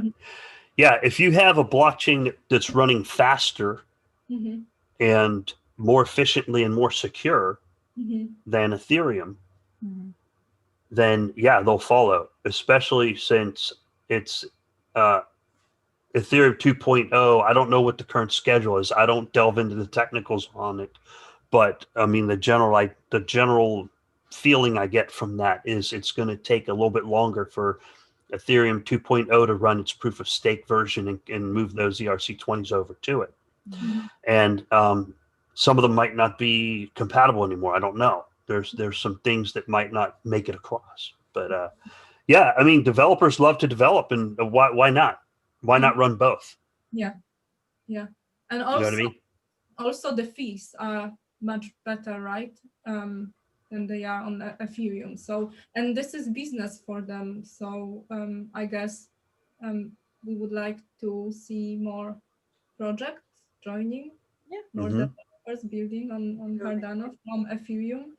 [SPEAKER 2] Yeah. If you have a blockchain that's running faster and more efficiently and more secure than Ethereum, then yeah, they'll follow, especially since it's Ethereum 2.0. I don't know what the current schedule is. I don't delve into the technicals on it, but I mean, the general feeling I get from that is it's going to take a little bit longer for Ethereum 2.0 to run its proof of stake version and move those ERC20s over to it. And some of them might not be compatible anymore. I don't know. There's some things that might not make it across, but yeah, I mean, developers love to develop, and why not? Why not run both?
[SPEAKER 3] Yeah. And also,
[SPEAKER 2] you know what I mean?
[SPEAKER 3] Also the fees are much better, right? Than they are on Ethereum. So, and this is business for them. So I guess we would like to see more projects joining, more developers building on Cardano from Ethereum.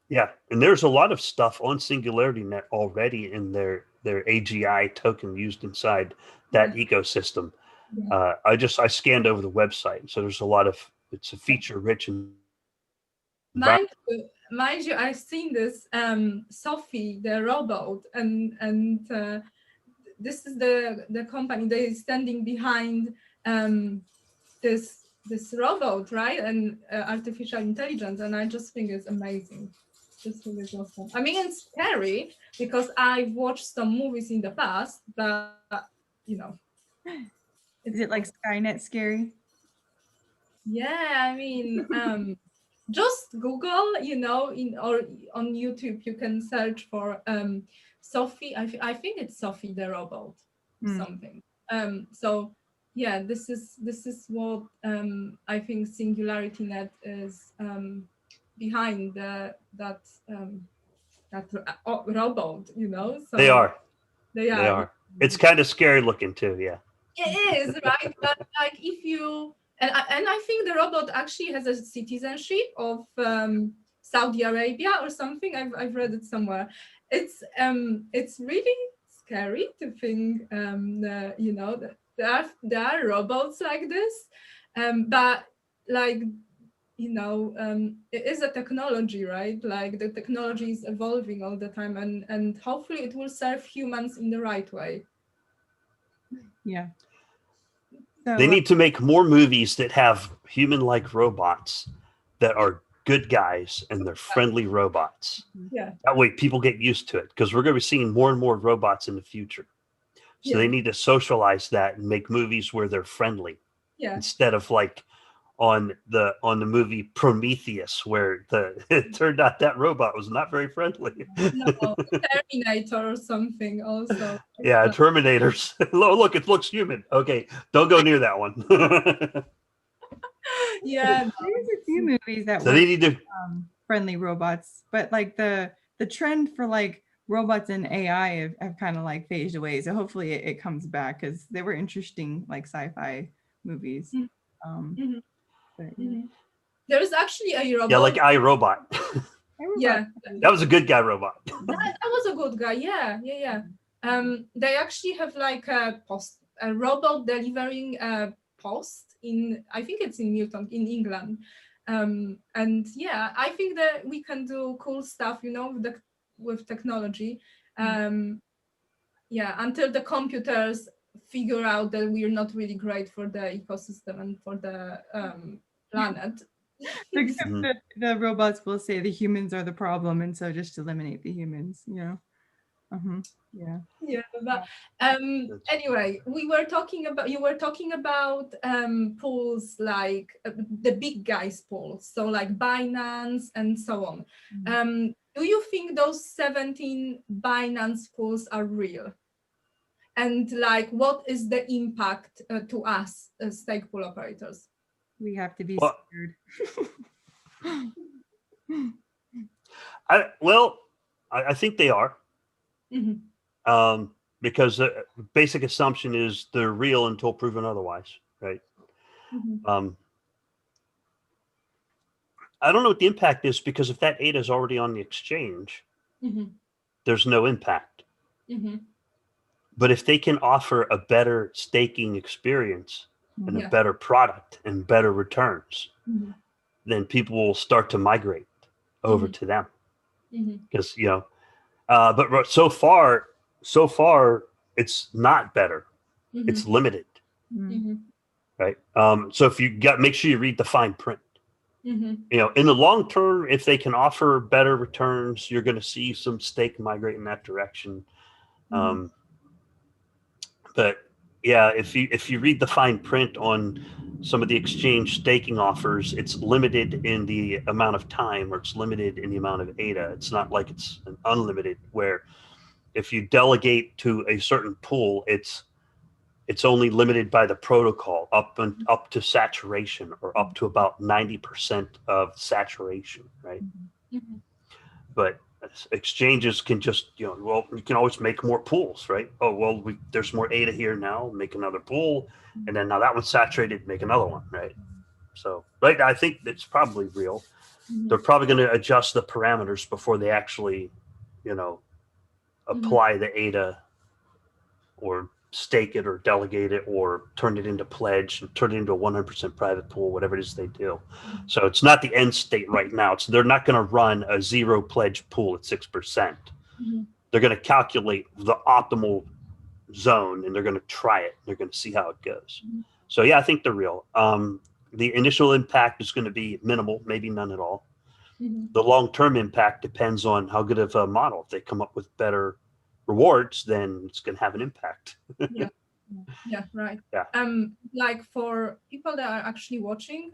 [SPEAKER 2] Yeah, and there's a lot of stuff on Singularity Net already in their AGI token used inside that ecosystem. I scanned over the website, so there's a lot of, it's a feature rich and
[SPEAKER 3] mind you, I've seen this Sophie, the robot, and this is the company that is standing behind this robot, right? And artificial intelligence, and I just think it's amazing. Just think it's awesome. I mean, it's scary because I've watched some movies in the past, but you know,
[SPEAKER 1] Is it like Skynet scary?
[SPEAKER 3] yeah, I mean, just Google, you know, or on YouTube, you can search for Sophie. I think it's Sophie the robot, something. So yeah, this is what I think SingularityNet is behind that robot. You know, so
[SPEAKER 2] They are.
[SPEAKER 3] They are.
[SPEAKER 2] It's kind of scary looking too. Yeah.
[SPEAKER 3] It is, right? But like if you and I think the robot actually has a citizenship of Saudi Arabia or something. I've read it somewhere. It's really scary to think you know that there are robots like this, but like you know it is a technology, right? Like the technology is evolving all the time, and hopefully it will serve humans in the right way.
[SPEAKER 1] Yeah. So,
[SPEAKER 2] They need to make more movies that have human-like robots that are good guys and they're friendly robots.
[SPEAKER 3] Yeah.
[SPEAKER 2] That way people get used to it because we're going to be seeing more and more robots in the future. So they need to socialize that and make movies where they're friendly.
[SPEAKER 3] Yeah.
[SPEAKER 2] Instead of like on the movie Prometheus, where it turned out that robot was not very friendly.
[SPEAKER 3] No, Terminator or something also.
[SPEAKER 2] Yeah, Terminators. Look, it looks human. Okay, don't go near that one.
[SPEAKER 3] Yeah,
[SPEAKER 1] there's a few movies that
[SPEAKER 2] so they need to
[SPEAKER 1] friendly robots, but like the trend for like robots and AI have kind of like phased away. So hopefully it comes back because they were interesting like sci-fi movies. But, yeah.
[SPEAKER 3] There's actually a robot.
[SPEAKER 2] Yeah, like iRobot.
[SPEAKER 3] Yeah,
[SPEAKER 2] that was a good guy robot.
[SPEAKER 3] that was a good guy. Yeah. They actually have like a robot delivering a post in, I think it's in Newton in England. And yeah, I think that we can do cool stuff, you know, with technology. Yeah, until the computers figure out that we're not really great for the ecosystem and for the planet.
[SPEAKER 1] Except the robots will say the humans are the problem, and so just eliminate the humans, you know. Yeah.
[SPEAKER 3] But anyway, you were talking about pools like the big guys pools, so like Binance and so on. Do you think those 17 Binance pools are real? And like, what is the impact to us as Stakepool operators?
[SPEAKER 1] We have to be scared.
[SPEAKER 2] I think they are. Because the basic assumption is they're real until proven otherwise, right? I don't know what the impact is because if that ADA is already on the exchange, there's no impact. But if they can offer a better staking experience and a better product and better returns, then people will start to migrate over to them. Because, you know, but so far it's not better. It's limited. Right. So if make sure you read the fine print. You know, in the long term, if they can offer better returns, you're going to see some stake migrate in that direction. But yeah, if you read the fine print on some of the exchange staking offers, it's limited in the amount of time, or it's limited in the amount of ADA. It's not like it's an unlimited, where if you delegate to a certain pool, it's only limited by the protocol up to saturation, or up to about 90% of saturation, right? But exchanges can just, you know, well, you can always make more pools, right? Oh, well, there's more ADA here now, make another pool, and then now that one's saturated, make another one, right? So, right, I think it's probably real. They're probably going to adjust the parameters before they actually, you know, apply the ADA or stake it or delegate it or turn it into pledge and turn it into a 100% private pool, whatever it is they do. So it's not the end state right now. They're not going to run a zero pledge pool at 6%. They're going to calculate the optimal zone and they're going to try it. They're going to see how it goes. So yeah, I think they're real. The initial impact is going to be minimal, maybe none at all. The long-term impact depends on how good of a model. If they come up with better rewards, then it's going to have an impact.
[SPEAKER 3] Yeah, right.
[SPEAKER 2] Yeah.
[SPEAKER 3] Like for people that are actually watching,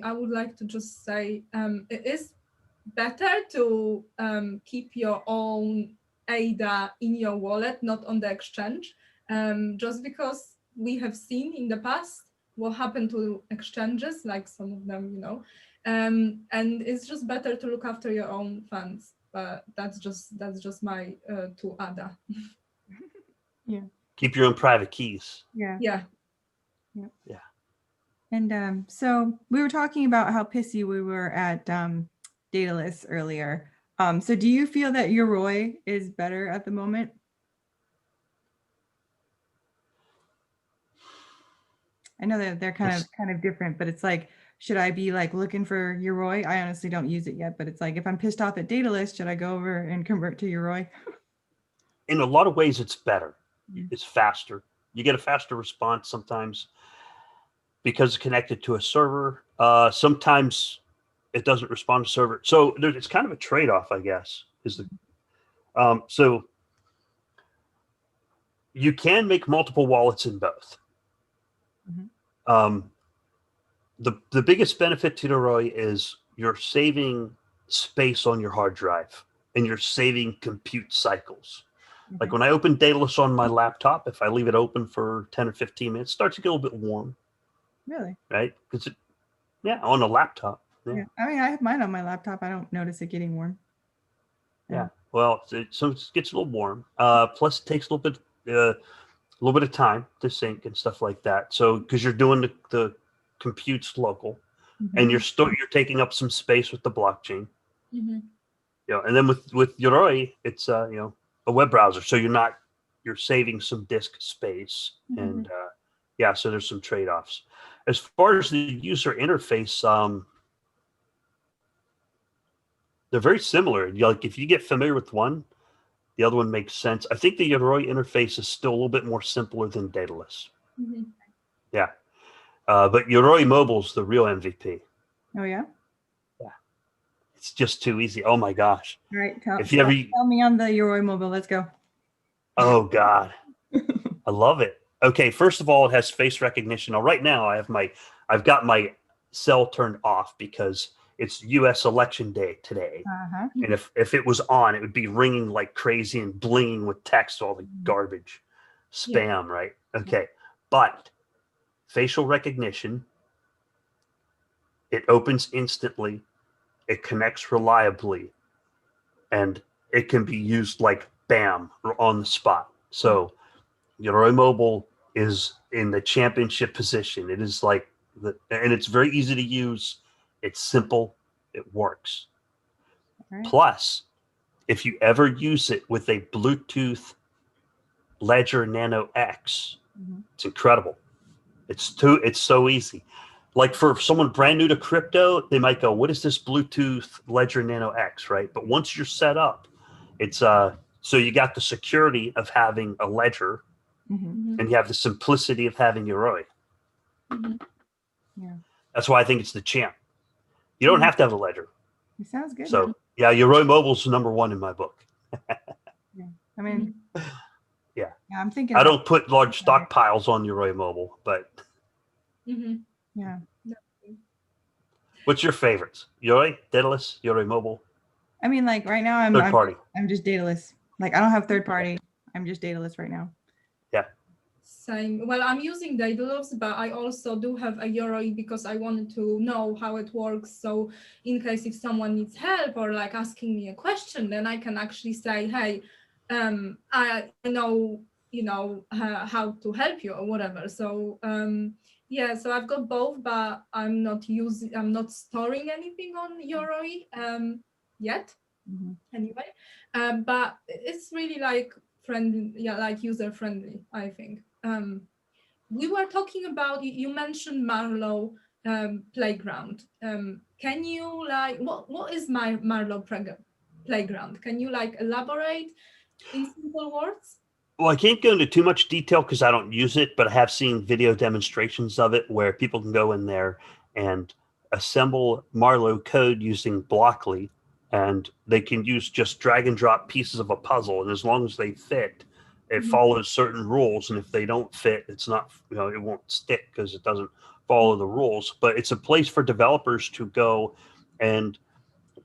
[SPEAKER 3] I would like to just say it is better to keep your own ADA in your wallet, not on the exchange, just because we have seen in the past what happened to exchanges, like some of them, you know, and it's just better to look after your own funds. But that's just my to ADA.
[SPEAKER 1] Yeah.
[SPEAKER 2] Keep your own private keys.
[SPEAKER 1] Yeah.
[SPEAKER 3] Yeah.
[SPEAKER 1] Yeah.
[SPEAKER 2] Yeah.
[SPEAKER 1] And so we were talking about how pissy we were at Daedalus earlier. So do you feel that Yoroi is better at the moment? I know that they're kind of different, but it's like, should I be like looking for Yoroi? I honestly don't use it yet, but it's like, if I'm pissed off at Daedalus, should I go over and convert to Yoroi?
[SPEAKER 2] In a lot of ways, it's better.
[SPEAKER 1] Yeah.
[SPEAKER 2] It's faster. You get a faster response sometimes because it's connected to a server. Sometimes it doesn't respond to server. So it's kind of a trade-off, I guess. So you can make multiple wallets in both. The biggest benefit to Yoroi is you're saving space on your hard drive and you're saving compute cycles. Like when I open Daedalus on my laptop, if I leave it open for 10 or 15 minutes, it starts to get a little bit warm.
[SPEAKER 1] Really?
[SPEAKER 2] Right? Because on a laptop.
[SPEAKER 1] Yeah. I mean, I have mine on my laptop. I don't notice it getting warm.
[SPEAKER 2] Yeah. Well, so it gets a little warm. Plus, it takes a little bit of time to sync and stuff like that. So because you're doing the computes local, and you're taking up some space with the blockchain. You know, and then with Yoroi, it's a web browser, so you're saving some disk space, and so there's some trade-offs. As far as the user interface, they're very similar. Like if you get familiar with one, the other one makes sense. I think the Yoroi interface is still a little bit more simpler than Daedalus. Yeah. But Yoroi Mobile's the real MVP.
[SPEAKER 1] Oh, yeah?
[SPEAKER 2] Yeah. It's just too easy. Oh, my gosh.
[SPEAKER 1] All right. Tell me on the Yoroi Mobile. Let's go.
[SPEAKER 2] Oh, God. I love it. Okay. First of all, it has face recognition. Now, right now, I've got my cell turned off because it's U.S. election day today. And if it was on, it would be ringing like crazy and blinging with text, all the garbage, spam, right? Okay. But facial recognition, it opens instantly, it connects reliably, and it can be used like bam, on the spot. So Yoroi Mobile is in the championship position. It is like and it's very easy to use. It's simple. It works. Plus, if you ever use it with a Bluetooth Ledger Nano X, it's incredible. It's so easy. Like for someone brand new to crypto, they might go, what is this Bluetooth Ledger Nano X, right? But once you're set up, it's so you got the security of having a ledger and you have the simplicity of having Yoroi.
[SPEAKER 1] Yeah.
[SPEAKER 2] That's why I think it's the champ. You don't have to have a ledger.
[SPEAKER 1] It sounds good.
[SPEAKER 2] So yeah, Yoroi Mobile's #1 in my book.
[SPEAKER 1] Yeah. I mean,
[SPEAKER 2] yeah,
[SPEAKER 1] I'm thinking
[SPEAKER 2] I don't put large stockpiles on Yoroi Mobile, but
[SPEAKER 1] yeah.
[SPEAKER 2] What's your favorites? Yoroi, Daedalus, Yoroi Mobile?
[SPEAKER 1] I mean, like right now,
[SPEAKER 2] third party.
[SPEAKER 1] I'm just Daedalus. Like I don't have third party. I'm just Daedalus right now.
[SPEAKER 2] Yeah.
[SPEAKER 3] Same. Well, I'm using Daedalus, but I also do have a Yoroi because I wanted to know how it works. So in case if someone needs help or like asking me a question, then I can actually say, hey, I know, how to help you or whatever. So yeah, so I've got both, but I'm not storing anything on Yoroi yet. Anyway, but it's really like friendly, yeah, like user friendly, I think. We were talking about, you mentioned Marlow playground. Can you like, what is my Marlow playground? Can you like elaborate in simple words?
[SPEAKER 2] Well, I can't go into too much detail because I don't use it, but I have seen video demonstrations of it where people can go in there and assemble Marlow code using Blockly, and they can use just drag and drop pieces of a puzzle, and as long as they fit, it follows certain rules, and if they don't fit, it's not, it won't stick because it doesn't follow the rules. But it's a place for developers to go and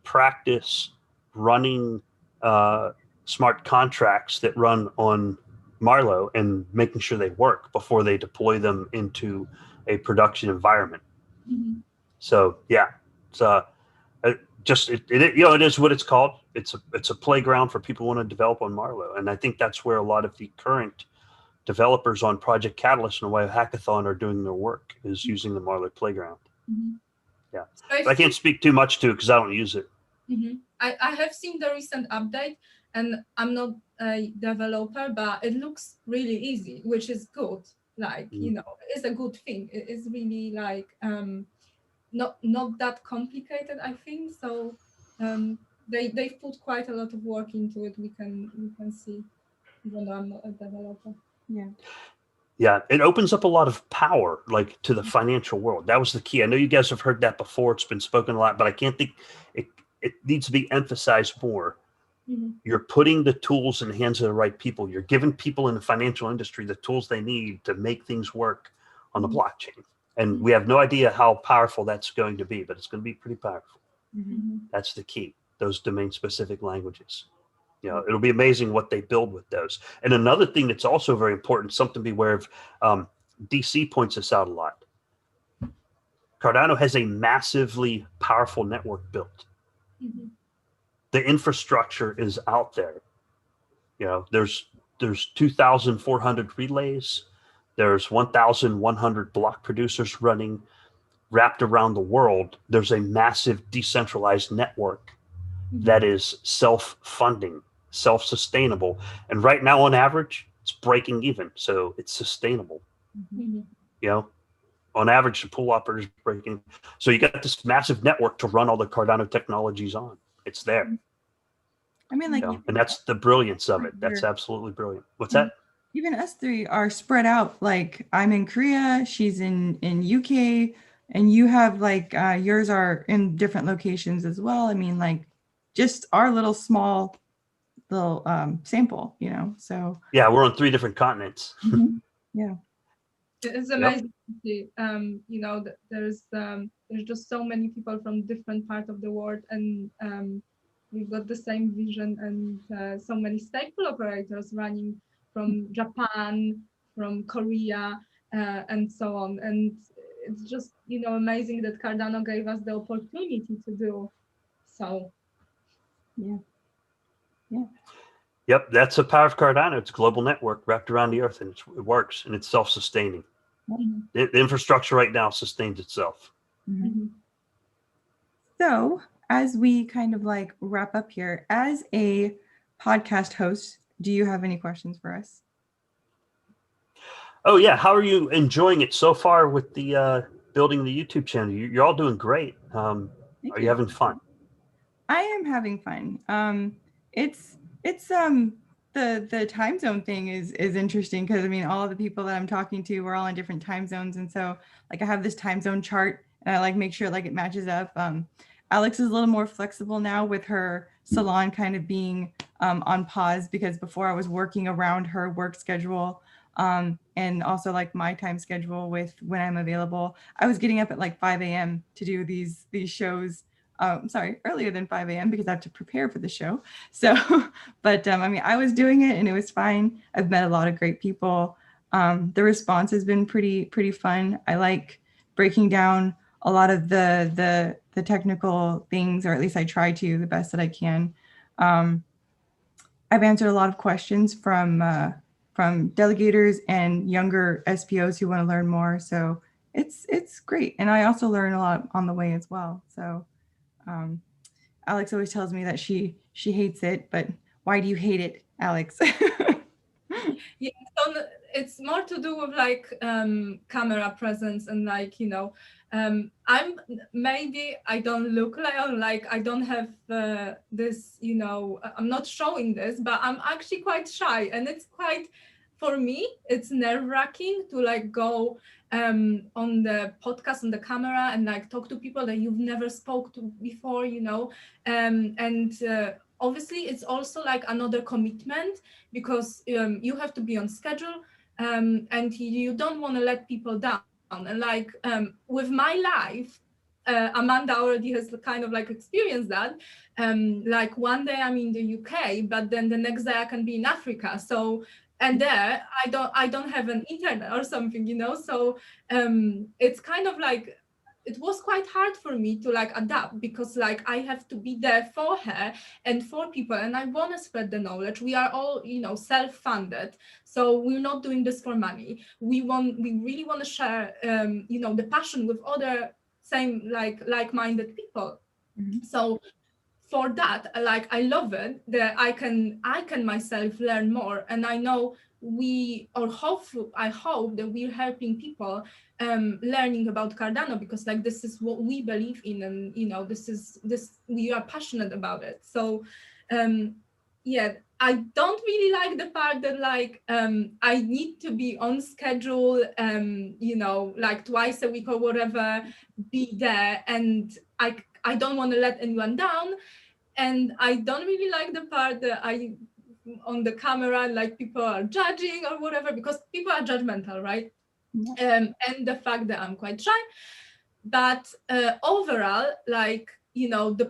[SPEAKER 2] practice running smart contracts that run on Marlow and making sure they work before they deploy them into a production environment. So yeah, it's it is what it's called. It's a playground for people who want to develop on Marlow, and I think that's where a lot of the current developers on Project Catalyst and Ohio Hackathon are doing their work, is using the Marlow playground. Yeah, but I can't speak too much to it because I don't use it.
[SPEAKER 3] I have seen the recent update, and I'm not a developer, but it looks really easy, which is good. Like, it's a good thing. It is really like not that complicated, I think. So they put quite a lot of work into it. We can see, even though I'm not a developer.
[SPEAKER 2] Yeah, it opens up a lot of power, like, to the financial world. That was the key. I know you guys have heard that before. It's been spoken a lot, but I can't think it needs to be emphasized more. You're putting the tools in the hands of the right people. You're giving people in the financial industry the tools they need to make things work on the blockchain. And we have no idea how powerful that's going to be, but it's going to be pretty powerful. That's the key, those domain-specific languages. It'll be amazing what they build with those. And another thing that's also very important, something to be aware of, DC points this out a lot. Cardano has a massively powerful network built. The infrastructure is out there. There's 2,400 relays. There's 1,100 block producers running, wrapped around the world. There's a massive decentralized network that is self-funding, self-sustainable. And right now, on average, it's breaking even. So it's sustainable. On average, the pool operators breaking. So you got this massive network to run all the Cardano technologies on. It's there.
[SPEAKER 1] I mean, like,
[SPEAKER 2] and that's the brilliance of it. That's absolutely brilliant. What's that?
[SPEAKER 1] Even us three are spread out. Like, I'm in Korea, she's in UK, and you have like yours are in different locations as well. I mean, like, just our little small sample, so
[SPEAKER 2] yeah, we're on 3 different continents.
[SPEAKER 1] Yeah,
[SPEAKER 3] it's amazing to see. There's just so many people from different parts of the world, and we've got the same vision, and so many Stakepool operators running from Japan, from Korea, and so on. And it's just amazing that Cardano gave us the opportunity to do so.
[SPEAKER 2] Yep, that's the power of Cardano. It's a global network wrapped around the earth, and it works, and it's self-sustaining. The infrastructure right now sustains itself.
[SPEAKER 1] So as we kind of like wrap up here, as a podcast host, do you have any questions for us?
[SPEAKER 2] Oh yeah, how are you enjoying it so far with the building the YouTube channel? You're all doing great. Are you having fun?
[SPEAKER 1] I am having fun. It's the time zone thing is interesting, because I mean, all of the people that I'm talking to, we're all in different time zones, and so like I have this time zone chart, and I like make sure like it matches up. Alex is a little more flexible now with her salon kind of being on pause, because before I was working around her work schedule, and also like my time schedule with when I'm available. I was getting up at like 5 a.m. to do these shows. Sorry, earlier than 5 a.m. because I have to prepare for the show. So, but I mean, I was doing it and it was fine. I've met a lot of great people. The response has been pretty fun. I like breaking down a lot of the technical things, or at least I try to the best that I can. I've answered a lot of questions from delegators and younger SPOs who want to learn more. So it's great. And I also learn a lot on the way as well. So Alex always tells me that she hates it, but why do you hate it, Alex?
[SPEAKER 3] Yeah, so it's more to do with like camera presence and like, you know, I'm maybe I don't look like I don't have this, you know, I'm not showing this, but I'm actually quite shy, and it's quite, for me, it's nerve-wracking to like go on the podcast on the camera and like talk to people that you've never spoke to before, you know, and obviously it's also like another commitment because you have to be on schedule, and you don't want to let people down. And like with my life, Amanda already has kind of like experienced that. Like one day I'm in the UK, but then the next day I can be in Africa. So, and there I don't have an internet or something, you know. So it's kind of like, it was quite hard for me to like adapt because like I have to be there for her and for people, and I want to spread the knowledge. We are all, you know, self-funded, so we're not doing this for money. We really want to share, you know, the passion with other same like-minded people.
[SPEAKER 1] Mhm.
[SPEAKER 3] So for that, like I love it that I can myself learn more, and I know I hope that we're helping people learning about Cardano, because like this is what we believe in, and you know, this we are passionate about it. So yeah, I don't really like the part that like I need to be on schedule, you know, like twice a week or whatever, be there, and I don't want to let anyone down. And I don't really like the part that I on the camera, like people are judging or whatever, because people are judgmental, right?
[SPEAKER 1] Yeah.
[SPEAKER 3] And the fact that I'm quite shy. But overall, like, you know, the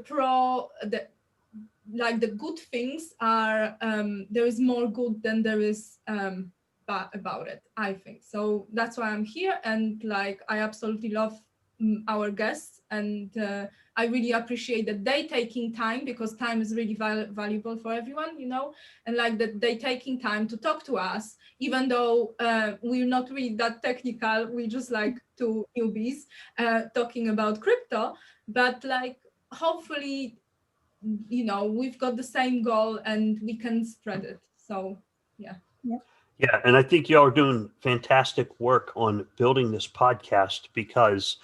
[SPEAKER 3] good things are, there is more good than there is bad about it, I think. So that's why I'm here, and like I absolutely love our guests, and I really appreciate that they taking time, because time is really valuable for everyone, you know, and like that they taking time to talk to us, even though we're not really that technical. We just like two newbies talking about crypto, but like hopefully, you know, we've got the same goal and we can spread it. So yeah.
[SPEAKER 2] Yeah, and I think y'all are doing fantastic work on building this podcast, because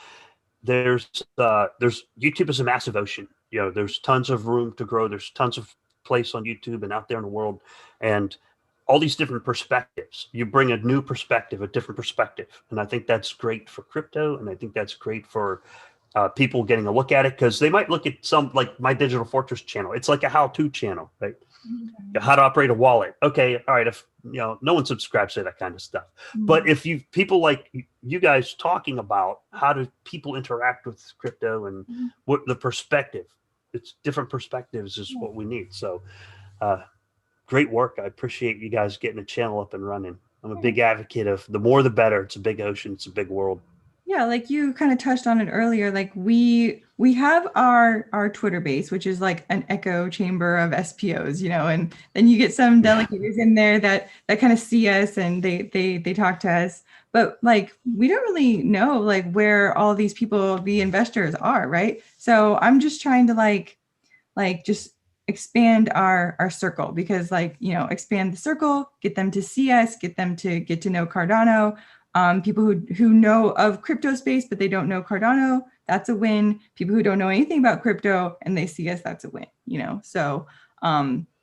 [SPEAKER 2] there's YouTube is a massive ocean. You know, there's tons of room to grow. There's tons of place on YouTube and out there in the world, and all these different perspectives. You bring a new perspective, a different perspective, and I think that's great for crypto, and I think that's great for people getting a look at it, because they might look at some, like my Digital Fortress channel. It's like a how-to channel, right? How to operate a wallet. Okay, all right. If you know, no one subscribes to that kind of stuff. But if you people like you guys talking about how do people interact with crypto and what the perspective, it's different perspectives is what we need. So great work. I appreciate you guys getting a channel up and running. I'm a big advocate of the more the better. It's a big ocean. It's a big world.
[SPEAKER 1] Yeah, like you kind of touched on it earlier, like we have our Twitter base, which is like an echo chamber of SPOs, you know, and then you get some delegators in there that kind of see us and they talk to us. But like we don't really know like where all these people, the investors are, right? So I'm just trying to like just expand our circle, because like, you know, expand the circle, get them to see us, get them to get to know Cardano. People who know of crypto space, but they don't know Cardano, that's a win. People who don't know anything about crypto and they see us, that's a win, you know? So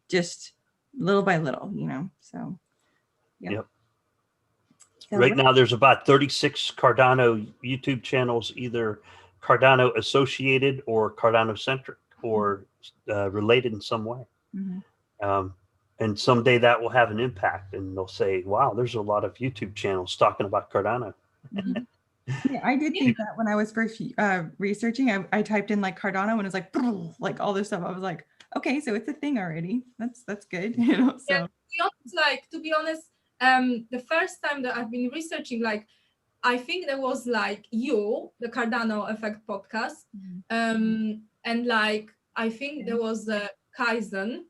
[SPEAKER 1] just little by little, you know? So, yeah.
[SPEAKER 2] Yep.
[SPEAKER 1] So,
[SPEAKER 2] right now, there's about 36 Cardano YouTube channels, either Cardano associated or Cardano centric or related in some way. And someday that will have an impact, and they'll say, wow, there's a lot of YouTube channels talking about Cardano.
[SPEAKER 1] Yeah, I did think that when I was first researching, I typed in like Cardano and it was like all this stuff. I was like, okay, so it's a thing already. That's good, you know. So
[SPEAKER 3] yeah, to be honest, the first time that I've been researching, like I think there was like the Cardano Effect podcast, and like I think there was a Kaizen,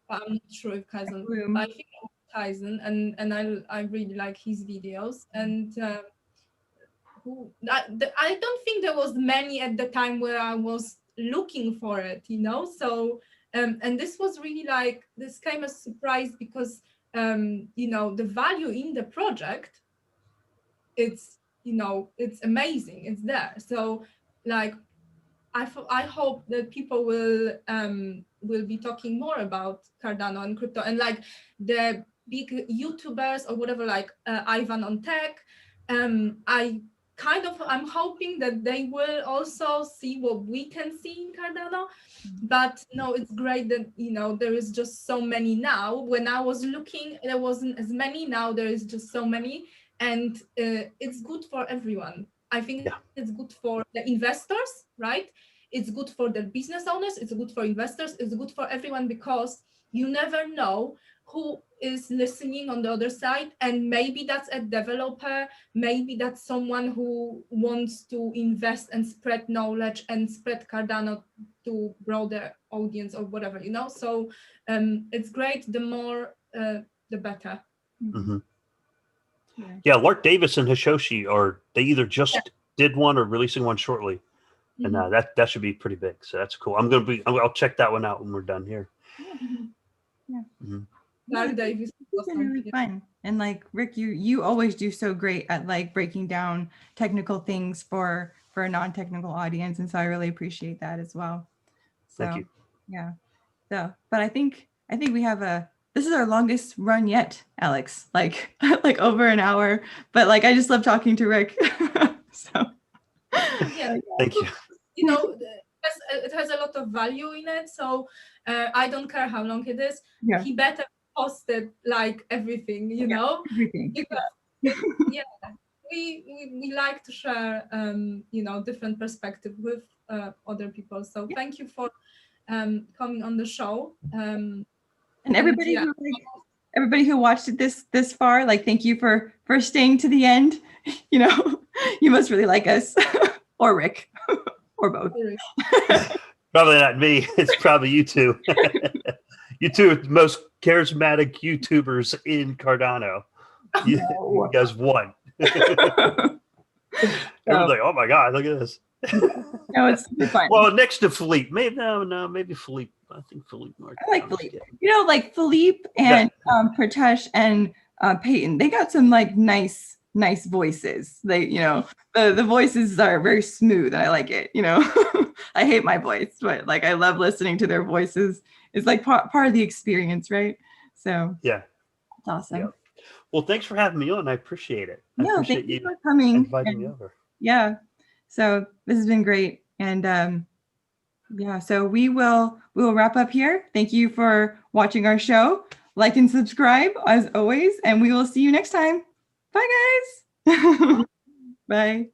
[SPEAKER 3] but I'm not sure if Kaizen. I think it was Kaizen, and I really like his videos. And I don't think there was many at the time where I was looking for it, you know. So and this was really like, this came as a surprise, because the value in the project, it's it's amazing, it's there. So like I hope that people will be talking more about Cardano and crypto, and like the big YouTubers or whatever, like Ivan on Tech. I'm hoping that they will also see what we can see in Cardano. But no, it's great that there is just so many now. When I was looking, there wasn't as many. Now there is just so many, and it's good for everyone. I think it's good for the investors, right? It's good for the business owners. It's good for investors. It's good for everyone, because you never know who is listening on the other side. And maybe that's a developer. Maybe that's someone who wants to invest and spread knowledge and spread Cardano to broader audience or whatever, So it's great. The more, the better.
[SPEAKER 2] Mm-hmm. Yeah, Lark Davis and Hishoshi they either just did one or releasing one shortly, and that should be pretty big. So that's cool. I'll check that one out when we're done here.
[SPEAKER 1] Yeah.
[SPEAKER 2] Mm-hmm.
[SPEAKER 3] Lark Davis
[SPEAKER 1] was really fun, and like Rick, you always do so great at like breaking down technical things for a non-technical audience, and so I really appreciate that as well. So,
[SPEAKER 2] thank you.
[SPEAKER 1] Yeah. So, but I think we have this is our longest run yet, Alex, like over an hour, but like, I just love talking to Rick. So,
[SPEAKER 2] thank you.
[SPEAKER 3] It has a lot of value in it. So I don't care how long it is.
[SPEAKER 1] Yeah.
[SPEAKER 3] He better post it like everything,
[SPEAKER 1] everything.
[SPEAKER 3] Because we like to share, different perspective with other people. So thank you for coming on the show.
[SPEAKER 1] And everybody who watched it this far, like, thank you for staying to the end. You must really like us, or Rick, or both.
[SPEAKER 2] Probably not me. It's probably you two. You two are the most charismatic YouTubers in Cardano. You guys won. Everyone's like, oh my God, look at this.
[SPEAKER 1] No, it's fun.
[SPEAKER 2] Well, next to Philippe, maybe Philippe. I think Philippe.
[SPEAKER 1] I like Philippe. Like Philippe and Pratesh and Peyton. They got some like nice voices. They, the voices are very smooth, and I like it. I hate my voice, but like I love listening to their voices. It's like part of the experience, right? So
[SPEAKER 2] yeah,
[SPEAKER 1] it's awesome. Yeah.
[SPEAKER 2] Well, thanks for having me on. I appreciate it.
[SPEAKER 1] No, thank you for coming.
[SPEAKER 2] Inviting me over.
[SPEAKER 1] Yeah. So this has been great. And so we will wrap up here. Thank you for watching our show. Like and subscribe as always, and we will see you next time. Bye, guys. Bye.